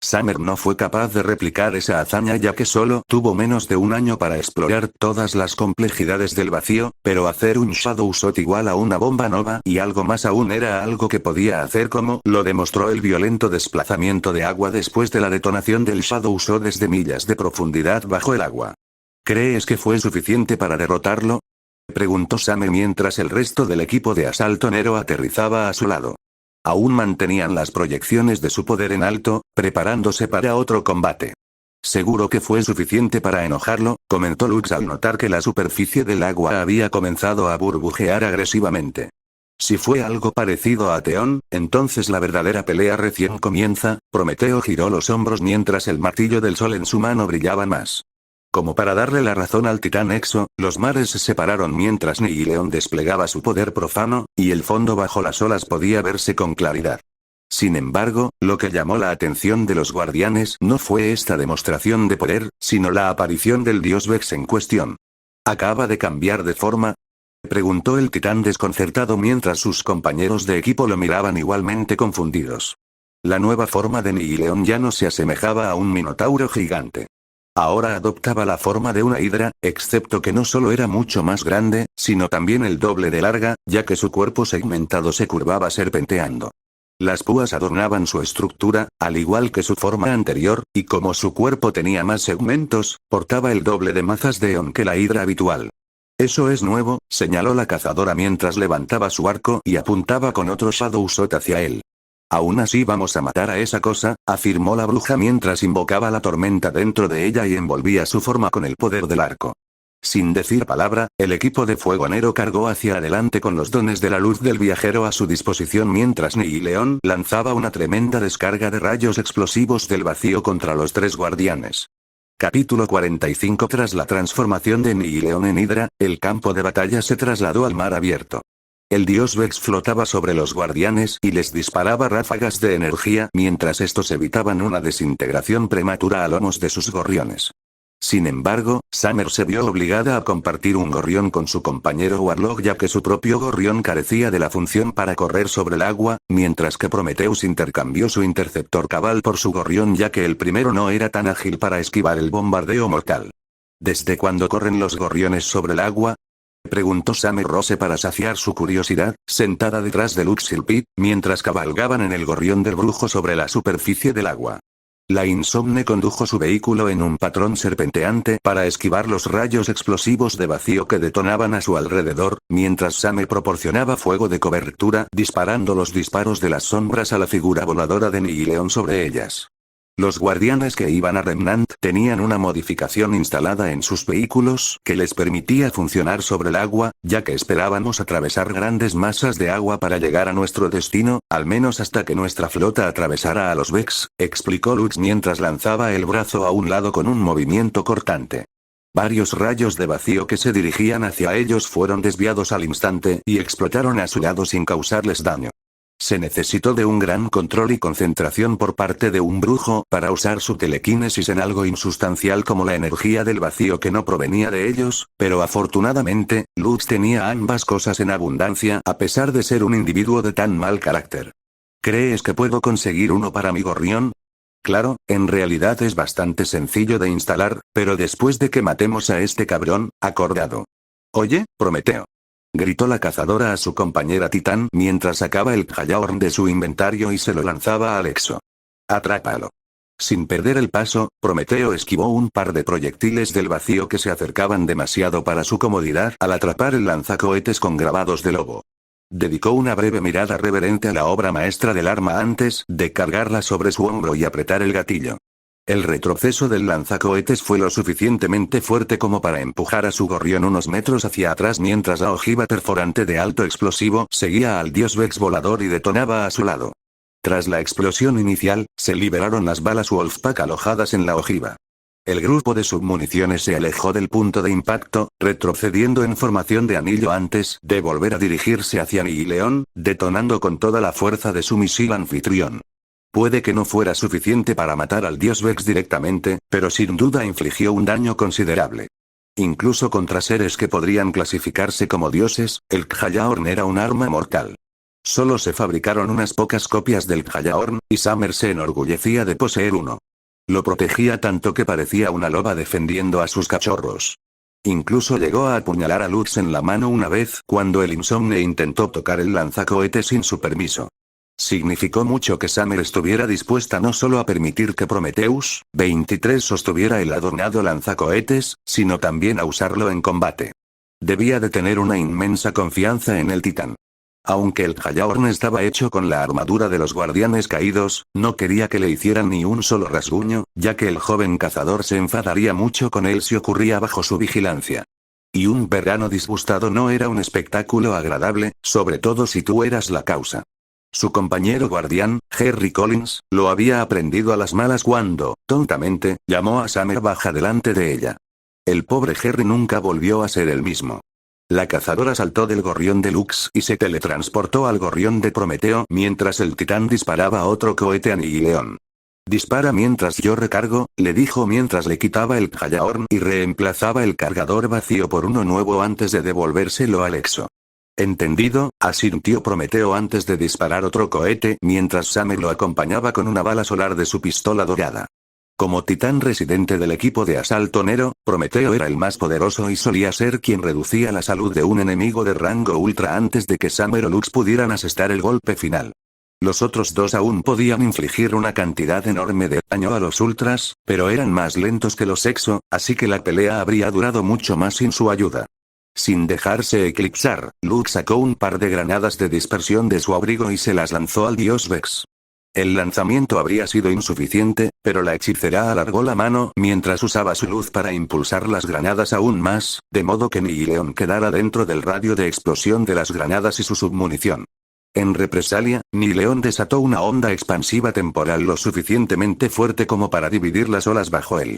Summer no fue capaz de replicar esa hazaña ya que solo tuvo menos de un año para explorar todas las complejidades del vacío, pero hacer un Shadow Shot igual a una bomba nova y algo más aún era algo que podía hacer, como lo demostró el violento desplazamiento de agua después de la detonación del Shadow Shot desde millas de profundidad bajo el agua. ¿Crees que fue suficiente para derrotarlo?, preguntó Summer mientras el resto del equipo de asalto Nero aterrizaba a su lado. Aún mantenían las proyecciones de su poder en alto, preparándose para otro combate. Seguro que fue suficiente para enojarlo, comentó Lux al notar que la superficie del agua había comenzado a burbujear agresivamente. Si fue algo parecido a Theon, entonces la verdadera pelea recién comienza. Prometeo giró los hombros mientras el martillo del sol en su mano brillaba más. Como para darle la razón al titán Exo, los mares se separaron mientras Nihileon desplegaba su poder profano, y el fondo bajo las olas podía verse con claridad. Sin embargo, lo que llamó la atención de los guardianes no fue esta demostración de poder, sino la aparición del dios Vex en cuestión. ¿Acaba de cambiar de forma?, preguntó el titán desconcertado mientras sus compañeros de equipo lo miraban igualmente confundidos. La nueva forma de Nihileon ya no se asemejaba a un minotauro gigante. Ahora adoptaba la forma de una hidra, excepto que no solo era mucho más grande, sino también el doble de larga, ya que su cuerpo segmentado se curvaba serpenteando. Las púas adornaban su estructura, al igual que su forma anterior, y como su cuerpo tenía más segmentos, portaba el doble de mazas de Eon que la hidra habitual. Eso es nuevo, señaló la cazadora mientras levantaba su arco y apuntaba con otro Shadow Shot hacia él. Aún así vamos a matar a esa cosa, afirmó la bruja mientras invocaba la tormenta dentro de ella y envolvía su forma con el poder del arco. Sin decir palabra, el equipo de Fuego Nero cargó hacia adelante con los dones de la luz del viajero a su disposición mientras Nihileon lanzaba una tremenda descarga de rayos explosivos del vacío contra los tres guardianes. Capítulo 45. Tras la transformación de Nihileon en hidra, el campo de batalla se trasladó al mar abierto. El dios Vex flotaba sobre los guardianes y les disparaba ráfagas de energía mientras estos evitaban una desintegración prematura a lomos de sus gorriones. Sin embargo, Summer se vio obligada a compartir un gorrión con su compañero Warlock ya que su propio gorrión carecía de la función para correr sobre el agua, mientras que Prometheus intercambió su interceptor cabal por su gorrión ya que el primero no era tan ágil para esquivar el bombardeo mortal. ¿Desde cuándo corren los gorriones sobre el agua?, preguntó Summer Rose para saciar su curiosidad, sentada detrás de Luxilpit, mientras cabalgaban en el gorrión del brujo sobre la superficie del agua. La Insomne condujo su vehículo en un patrón serpenteante para esquivar los rayos explosivos de vacío que detonaban a su alrededor, mientras Summer proporcionaba fuego de cobertura disparando los disparos de las sombras a la figura voladora de Nihileon sobre ellas. Los guardianes que iban a Remnant tenían una modificación instalada en sus vehículos que les permitía funcionar sobre el agua, ya que esperábamos atravesar grandes masas de agua para llegar a nuestro destino, al menos hasta que nuestra flota atravesara a los Vex, explicó Lux mientras lanzaba el brazo a un lado con un movimiento cortante. Varios rayos de vacío que se dirigían hacia ellos fueron desviados al instante y explotaron a su lado sin causarles daño. Se necesitó de un gran control y concentración por parte de un brujo para usar su telequinesis en algo insustancial como la energía del vacío que no provenía de ellos, pero afortunadamente, Lux tenía ambas cosas en abundancia a pesar de ser un individuo de tan mal carácter. ¿Crees que puedo conseguir uno para mi gorrión? Claro, en realidad es bastante sencillo de instalar, pero después de que matemos a este cabrón, acordado. Oye, Prometeo. Gritó la cazadora a su compañera Titán mientras sacaba el Khallaorn de su inventario y se lo lanzaba a Alexo. Atrápalo. Sin perder el paso, Prometeo esquivó un par de proyectiles del vacío que se acercaban demasiado para su comodidad al atrapar el lanzacohetes con grabados de lobo. Dedicó una breve mirada reverente a la obra maestra del arma antes de cargarla sobre su hombro y apretar el gatillo. El retroceso del lanzacohetes fue lo suficientemente fuerte como para empujar a su gorrión unos metros hacia atrás mientras la ojiva perforante de alto explosivo seguía al dios Vex volador y detonaba a su lado. Tras la explosión inicial, se liberaron las balas Wolfpack alojadas en la ojiva. El grupo de submuniciones se alejó del punto de impacto, retrocediendo en formación de anillo antes de volver a dirigirse hacia Nihileón, detonando con toda la fuerza de su misil anfitrión. Puede que no fuera suficiente para matar al dios Vex directamente, pero sin duda infligió un daño considerable. Incluso contra seres que podrían clasificarse como dioses, el Khallaorn era un arma mortal. Solo se fabricaron unas pocas copias del Khallaorn, y Summer se enorgullecía de poseer uno. Lo protegía tanto que parecía una loba defendiendo a sus cachorros. Incluso llegó a apuñalar a Lux en la mano una vez cuando el Insomne intentó tocar el lanzacohetes sin su permiso. Significó mucho que Summer estuviera dispuesta no solo a permitir que Prometheus 23 sostuviera el adornado lanzacohetes, sino también a usarlo en combate. Debía de tener una inmensa confianza en el titán. Aunque el Khallaorn estaba hecho con la armadura de los guardianes caídos, no quería que le hicieran ni un solo rasguño, ya que el joven cazador se enfadaría mucho con él si ocurría bajo su vigilancia. Y un verano disgustado no era un espectáculo agradable, sobre todo si tú eras la causa. Su compañero guardián, Harry Collins, lo había aprendido a las malas cuando, tontamente, llamó a Summer baja delante de ella. El pobre Harry nunca volvió a ser el mismo. La cazadora saltó del gorrión de Lux y se teletransportó al gorrión de Prometeo mientras el titán disparaba otro cohete a Nihileón. Dispara mientras yo recargo, le dijo mientras le quitaba el Khallaorn y reemplazaba el cargador vacío por uno nuevo antes de devolvérselo a Alexo. Entendido, asintió Prometeo antes de disparar otro cohete mientras Summer lo acompañaba con una bala solar de su pistola dorada. Como titán residente del equipo de asalto Nero, Prometeo era el más poderoso y solía ser quien reducía la salud de un enemigo de rango ultra antes de que Summer o Lux pudieran asestar el golpe final. Los otros dos aún podían infligir una cantidad enorme de daño a los ultras, pero eran más lentos que los Exo, así que la pelea habría durado mucho más sin su ayuda. Sin dejarse eclipsar, Lux sacó un par de granadas de dispersión de su abrigo y se las lanzó al dios Vex. El lanzamiento habría sido insuficiente, pero la hechicera alargó la mano mientras usaba su luz para impulsar las granadas aún más, de modo que Nihileón quedara dentro del radio de explosión de las granadas y su submunición. En represalia, Nihileón desató una onda expansiva temporal lo suficientemente fuerte como para dividir las olas bajo él.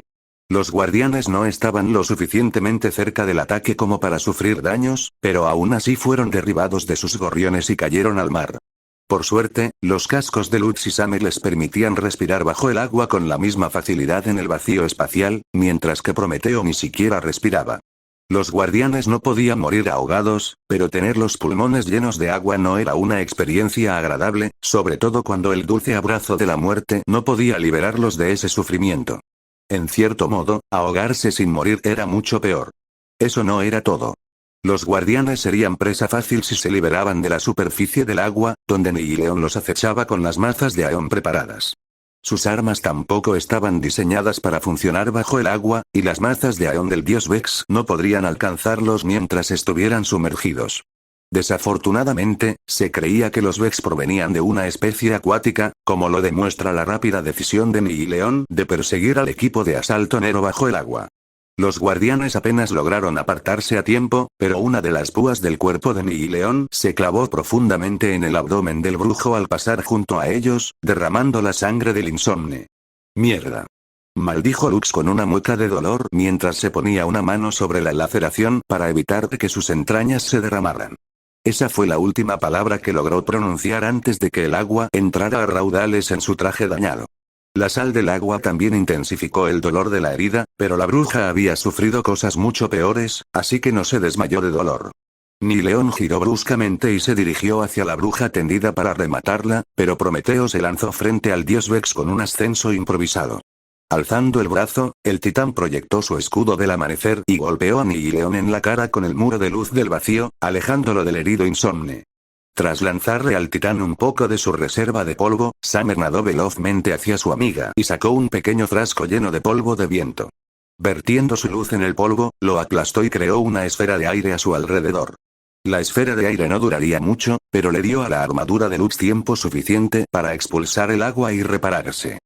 Los guardianes no estaban lo suficientemente cerca del ataque como para sufrir daños, pero aún así fueron derribados de sus gorriones y cayeron al mar. Por suerte, los cascos de Lutz y Summer les permitían respirar bajo el agua con la misma facilidad en el vacío espacial, mientras que Prometeo ni siquiera respiraba. Los guardianes no podían morir ahogados, pero tener los pulmones llenos de agua no era una experiencia agradable, sobre todo cuando el dulce abrazo de la muerte no podía liberarlos de ese sufrimiento. En cierto modo, ahogarse sin morir era mucho peor. Eso no era todo. Los guardianes serían presa fácil si se liberaban de la superficie del agua, donde Nihileón los acechaba con las mazas de Aeon preparadas. Sus armas tampoco estaban diseñadas para funcionar bajo el agua, y las mazas de Aeon del dios Vex no podrían alcanzarlos mientras estuvieran sumergidos. Desafortunadamente, se creía que los Vex provenían de una especie acuática, como lo demuestra la rápida decisión de Nihileón de perseguir al equipo de asalto Nero bajo el agua. Los guardianes apenas lograron apartarse a tiempo, pero una de las púas del cuerpo de Nihileón se clavó profundamente en el abdomen del brujo al pasar junto a ellos, derramando la sangre del insomne. ¡Mierda!, maldijo Lux con una mueca de dolor mientras se ponía una mano sobre la laceración para evitar que sus entrañas se derramaran. Esa fue la última palabra que logró pronunciar antes de que el agua entrara a raudales en su traje dañado. La sal del agua también intensificó el dolor de la herida, pero la bruja había sufrido cosas mucho peores, así que no se desmayó de dolor. Nihileón giró bruscamente y se dirigió hacia la bruja tendida para rematarla, pero Prometeo se lanzó frente al dios Vex con un ascenso improvisado. Alzando el brazo, el titán proyectó su escudo del amanecer y golpeó a Nihileón en la cara con el muro de luz del vacío, alejándolo del herido insomne. Tras lanzarle al titán un poco de su reserva de polvo, Summer nadó velozmente hacia su amiga y sacó un pequeño frasco lleno de polvo de viento. Vertiendo su luz en el polvo, lo aplastó y creó una esfera de aire a su alrededor. La esfera de aire no duraría mucho, pero le dio a la armadura de Lux tiempo suficiente para expulsar el agua y repararse.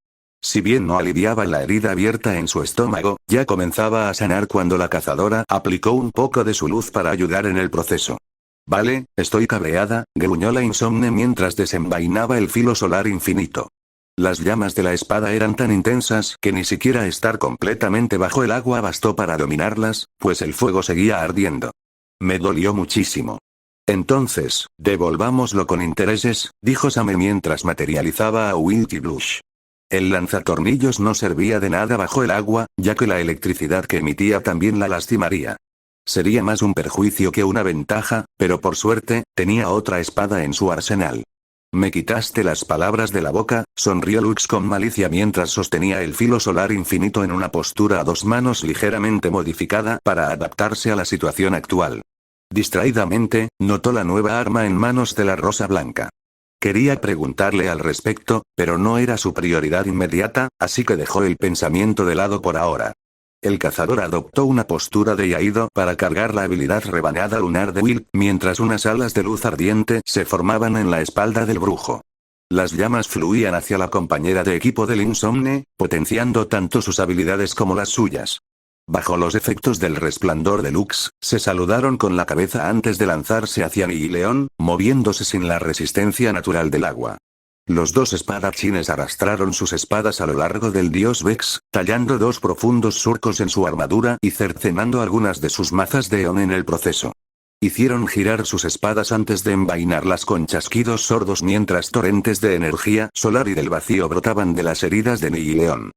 Si bien no aliviaba la herida abierta en su estómago, ya comenzaba a sanar cuando la cazadora aplicó un poco de su luz para ayudar en el proceso. Vale, estoy cabreada, gruñó la insomne mientras desenvainaba el filo solar infinito. Las llamas de la espada eran tan intensas que ni siquiera estar completamente bajo el agua bastó para dominarlas, pues el fuego seguía ardiendo. Me dolió muchísimo. Entonces, devolvámoslo con intereses, dijo Summer mientras materializaba a Wilty Blush. El lanzatornillos no servía de nada bajo el agua, ya que la electricidad que emitía también la lastimaría. Sería más un perjuicio que una ventaja, pero por suerte, tenía otra espada en su arsenal. Me quitaste las palabras de la boca, sonrió Lux con malicia mientras sostenía el filo solar infinito en una postura a dos manos ligeramente modificada para adaptarse a la situación actual. Distraídamente, notó la nueva arma en manos de la Rosa Blanca. Quería preguntarle al respecto, pero no era su prioridad inmediata, así que dejó el pensamiento de lado por ahora. El cazador adoptó una postura de yaído para cargar la habilidad rebanada lunar de Will, mientras unas alas de luz ardiente se formaban en la espalda del brujo. Las llamas fluían hacia la compañera de equipo del insomne, potenciando tanto sus habilidades como las suyas. Bajo los efectos del resplandor de Lux, se saludaron con la cabeza antes de lanzarse hacia Nihileón, moviéndose sin la resistencia natural del agua. Los dos espadachines arrastraron sus espadas a lo largo del dios Vex, tallando dos profundos surcos en su armadura y cercenando algunas de sus mazas de eón en el proceso. Hicieron girar sus espadas antes de envainarlas con chasquidos sordos mientras torrentes de energía solar y del vacío brotaban de las heridas de Nihileón.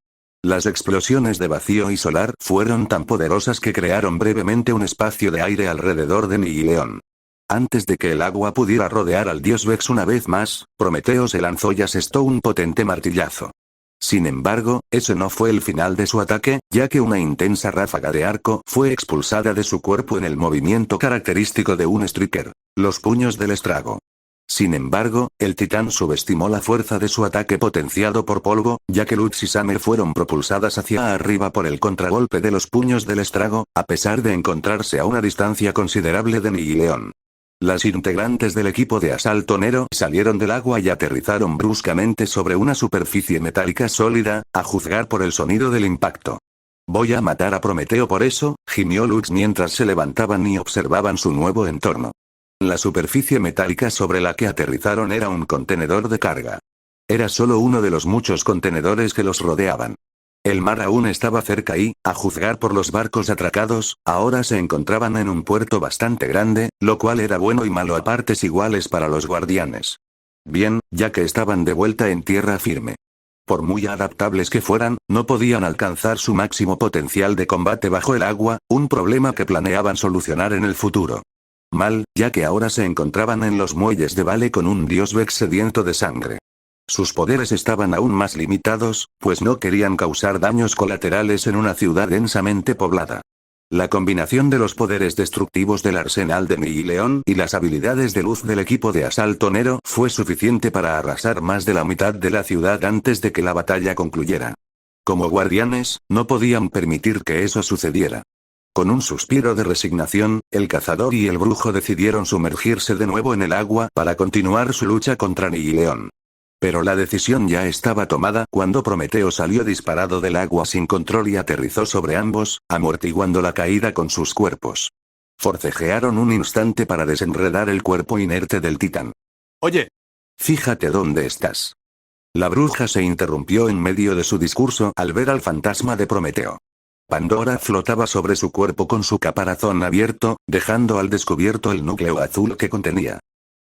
Las explosiones de vacío y solar fueron tan poderosas que crearon brevemente un espacio de aire alrededor de Nihileón. Antes de que el agua pudiera rodear al dios Vex una vez más, Prometeo se lanzó y asestó un potente martillazo. Sin embargo, ese no fue el final de su ataque, ya que una intensa ráfaga de arco fue expulsada de su cuerpo en el movimiento característico de un striker, los puños del estrago. Sin embargo, el titán subestimó la fuerza de su ataque potenciado por polvo, ya que Lux y Summer fueron propulsadas hacia arriba por el contragolpe de los puños del estrago, a pesar de encontrarse a una distancia considerable de Nihileón. Las integrantes del equipo de asalto Nero salieron del agua y aterrizaron bruscamente sobre una superficie metálica sólida, a juzgar por el sonido del impacto. Voy a matar a Prometeo por eso, gimió Lux mientras se levantaban y observaban su nuevo entorno. La superficie metálica sobre la que aterrizaron era un contenedor de carga. Era solo uno de los muchos contenedores que los rodeaban. El mar aún estaba cerca y, a juzgar por los barcos atracados, ahora se encontraban en un puerto bastante grande, lo cual era bueno y malo a partes iguales para los guardianes. Bien, ya que estaban de vuelta en tierra firme. Por muy adaptables que fueran, no podían alcanzar su máximo potencial de combate bajo el agua, un problema que planeaban solucionar en el futuro. Mal, ya que ahora se encontraban en los muelles de Vale con un dios Vex sediento de sangre. Sus poderes estaban aún más limitados, pues no querían causar daños colaterales en una ciudad densamente poblada. La combinación de los poderes destructivos del arsenal de Nihileón y las habilidades de luz del equipo de asalto Nero fue suficiente para arrasar más de la mitad de la ciudad antes de que la batalla concluyera. Como guardianes, no podían permitir que eso sucediera. Con un suspiro de resignación, el cazador y el brujo decidieron sumergirse de nuevo en el agua para continuar su lucha contra Nihileón. Pero la decisión ya estaba tomada cuando Prometeo salió disparado del agua sin control y aterrizó sobre ambos, amortiguando la caída con sus cuerpos. Forcejearon un instante para desenredar el cuerpo inerte del titán. Oye. Fíjate dónde estás. La bruja se interrumpió en medio de su discurso al ver al fantasma de Prometeo. Pandora flotaba sobre su cuerpo con su caparazón abierto, dejando al descubierto el núcleo azul que contenía.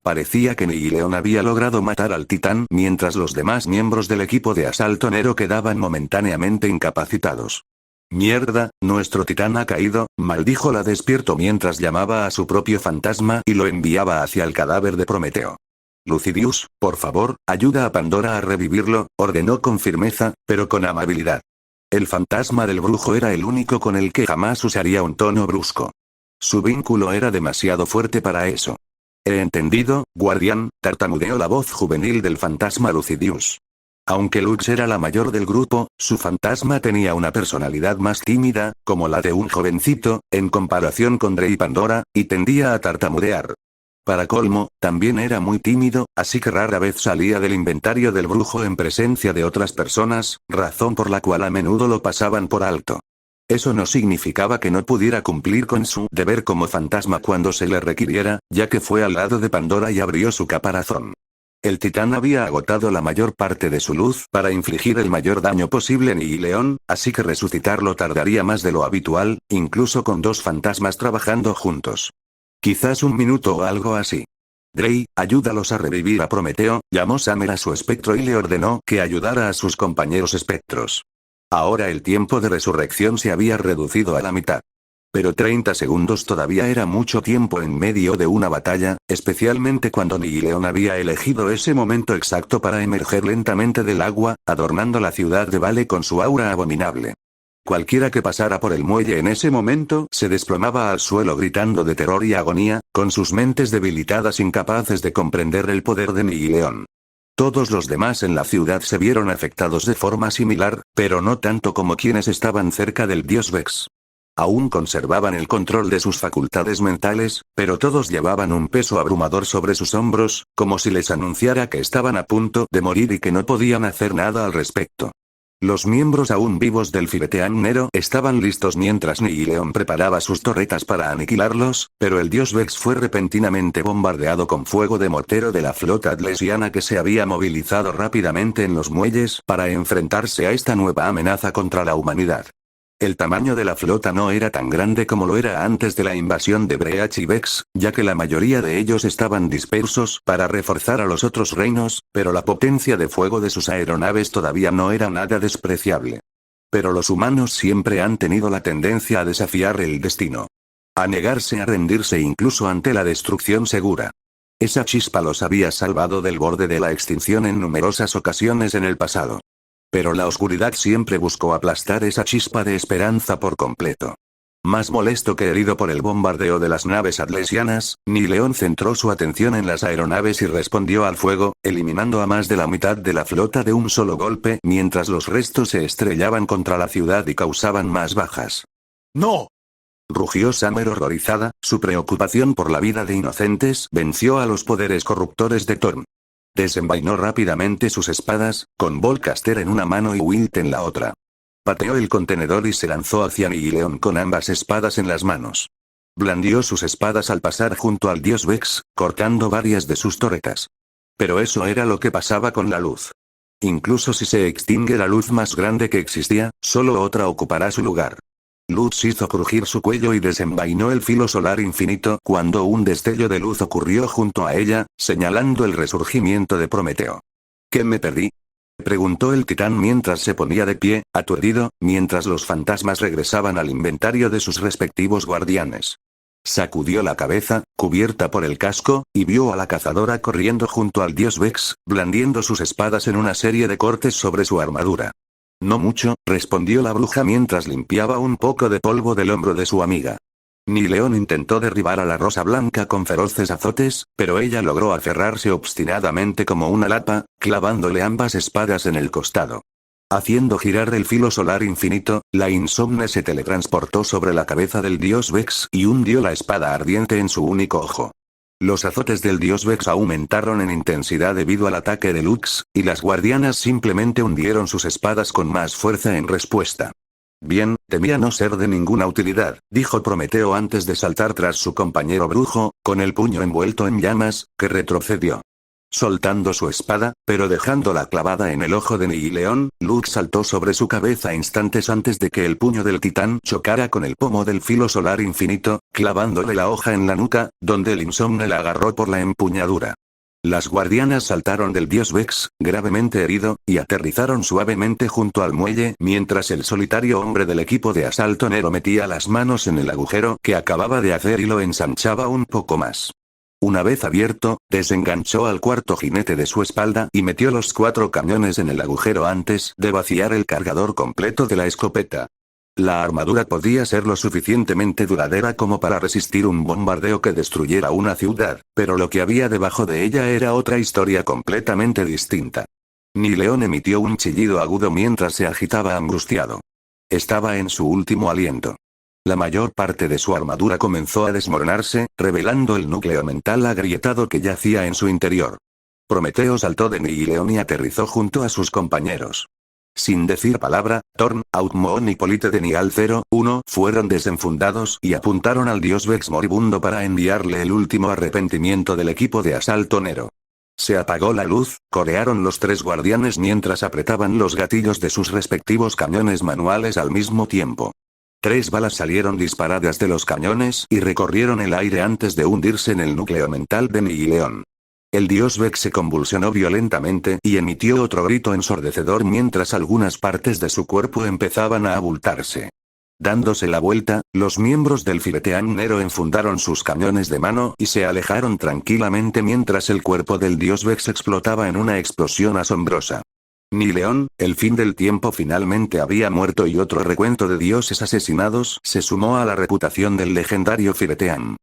Parecía que Nihileón había logrado matar al titán mientras los demás miembros del equipo de asalto Nero quedaban momentáneamente incapacitados. Mierda, nuestro titán ha caído, maldijo la despierto mientras llamaba a su propio fantasma y lo enviaba hacia el cadáver de Prometeo. Lucidius, por favor, ayuda a Pandora a revivirlo, ordenó con firmeza, pero con amabilidad. El fantasma del brujo era el único con el que jamás usaría un tono brusco. Su vínculo era demasiado fuerte para eso. He entendido, guardián, tartamudeó la voz juvenil del fantasma Lucidius. Aunque Lux era la mayor del grupo, su fantasma tenía una personalidad más tímida, como la de un jovencito, en comparación con Dre y Pandora, y tendía a tartamudear. Para colmo, también era muy tímido, así que rara vez salía del inventario del brujo en presencia de otras personas, razón por la cual a menudo lo pasaban por alto. Eso no significaba que no pudiera cumplir con su deber como fantasma cuando se le requiriera, ya que fue al lado de Pandora y abrió su caparazón. El titán había agotado la mayor parte de su luz para infligir el mayor daño posible a Nihileón, así que resucitarlo tardaría más de lo habitual, incluso con dos fantasmas trabajando juntos. Quizás un minuto o algo así. Drey, ayúdalos a revivir a Prometeo, llamó Summer a su espectro y le ordenó que ayudara a sus compañeros espectros. Ahora el tiempo de resurrección se había reducido a la mitad. Pero 30 segundos todavía era mucho tiempo en medio de una batalla, especialmente cuando Nihileón había elegido ese momento exacto para emerger lentamente del agua, adornando la ciudad de Vale con su aura abominable. Cualquiera que pasara por el muelle en ese momento se desplomaba al suelo gritando de terror y agonía, con sus mentes debilitadas incapaces de comprender el poder de Nihileón. Todos los demás en la ciudad se vieron afectados de forma similar, pero no tanto como quienes estaban cerca del dios Vex. Aún conservaban el control de sus facultades mentales, pero todos llevaban un peso abrumador sobre sus hombros, como si les anunciara que estaban a punto de morir y que no podían hacer nada al respecto. Los miembros aún vivos del Fibetean Nero estaban listos mientras Nihileón preparaba sus torretas para aniquilarlos, pero el dios Vex fue repentinamente bombardeado con fuego de mortero de la flota atlesiana que se había movilizado rápidamente en los muelles para enfrentarse a esta nueva amenaza contra la humanidad. El tamaño de la flota no era tan grande como lo era antes de la invasión de Breach y Vex, ya que la mayoría de ellos estaban dispersos para reforzar a los otros reinos, pero la potencia de fuego de sus aeronaves todavía no era nada despreciable. Pero los humanos siempre han tenido la tendencia a desafiar el destino. A negarse a rendirse incluso ante la destrucción segura. Esa chispa los había salvado del borde de la extinción en numerosas ocasiones en el pasado. Pero la oscuridad siempre buscó aplastar esa chispa de esperanza por completo. Más molesto que herido por el bombardeo de las naves atlesianas, Nihileón centró su atención en las aeronaves y respondió al fuego, eliminando a más de la mitad de la flota de un solo golpe mientras los restos se estrellaban contra la ciudad y causaban más bajas. ¡No! Rugió Summer horrorizada, su preocupación por la vida de inocentes venció a los poderes corruptores de Thorn. Desenvainó rápidamente sus espadas, con Volcaster en una mano y Wilt en la otra. Pateó el contenedor y se lanzó hacia Nihileón con ambas espadas en las manos. Blandió sus espadas al pasar junto al dios Vex, cortando varias de sus torretas. Pero eso era lo que pasaba con la luz. Incluso si se extingue la luz más grande que existía, solo otra ocupará su lugar. Luz hizo crujir su cuello y desenvainó el filo solar infinito cuando un destello de luz ocurrió junto a ella, señalando el resurgimiento de Prometeo. ¿Qué me perdí? Preguntó el titán mientras se ponía de pie, aturdido, mientras los fantasmas regresaban al inventario de sus respectivos guardianes. Sacudió la cabeza, cubierta por el casco, y vio a la cazadora corriendo junto al dios Vex, blandiendo sus espadas en una serie de cortes sobre su armadura. No mucho, respondió la bruja mientras limpiaba un poco de polvo del hombro de su amiga. Nihileón intentó derribar a la rosa blanca con feroces azotes, pero ella logró aferrarse obstinadamente como una lapa, clavándole ambas espadas en el costado. Haciendo girar el filo solar infinito, la insomne se teletransportó sobre la cabeza del dios Vex y hundió la espada ardiente en su único ojo. Los azotes del dios Vex aumentaron en intensidad debido al ataque de Lux, y las guardianas simplemente hundieron sus espadas con más fuerza en respuesta. Bien, temía no ser de ninguna utilidad, dijo Prometeo antes de saltar tras su compañero brujo, con el puño envuelto en llamas, que retrocedió. Soltando su espada, pero dejándola clavada en el ojo de Nihileón, Lux saltó sobre su cabeza instantes antes de que el puño del titán chocara con el pomo del filo solar infinito, clavándole la hoja en la nuca, donde el insomne la agarró por la empuñadura. Las guardianas saltaron del dios Vex, gravemente herido, y aterrizaron suavemente junto al muelle mientras el solitario hombre del equipo de asalto Nero metía las manos en el agujero que acababa de hacer y lo ensanchaba un poco más. Una vez abierto, desenganchó al cuarto jinete de su espalda y metió los 4 cañones en el agujero antes de vaciar el cargador completo de la escopeta. La armadura podía ser lo suficientemente duradera como para resistir un bombardeo que destruyera una ciudad, pero lo que había debajo de ella era otra historia completamente distinta. Nileón emitió un chillido agudo mientras se agitaba angustiado. Estaba en su último aliento. La mayor parte de su armadura comenzó a desmoronarse, revelando el núcleo mental agrietado que yacía en su interior. Prometeo saltó de Nileón y aterrizó junto a sus compañeros. Sin decir palabra, Thorn, Outmoon y Polite de Nial 01 fueron desenfundados y apuntaron al dios Vex moribundo para enviarle el último arrepentimiento del equipo de asalto Nero. Se apagó la luz, corearon los 3 guardianes mientras apretaban los gatillos de sus respectivos cañones manuales al mismo tiempo. 3 balas salieron disparadas de los cañones y recorrieron el aire antes de hundirse en el núcleo mental de Nileón. El dios Vex se convulsionó violentamente y emitió otro grito ensordecedor mientras algunas partes de su cuerpo empezaban a abultarse. Dándose la vuelta, los miembros del Firetean Nero enfundaron sus cañones de mano y se alejaron tranquilamente mientras el cuerpo del dios Vex explotaba en una explosión asombrosa. Nileón, el fin del tiempo finalmente había muerto y otro recuento de dioses asesinados se sumó a la reputación del legendario Firetean.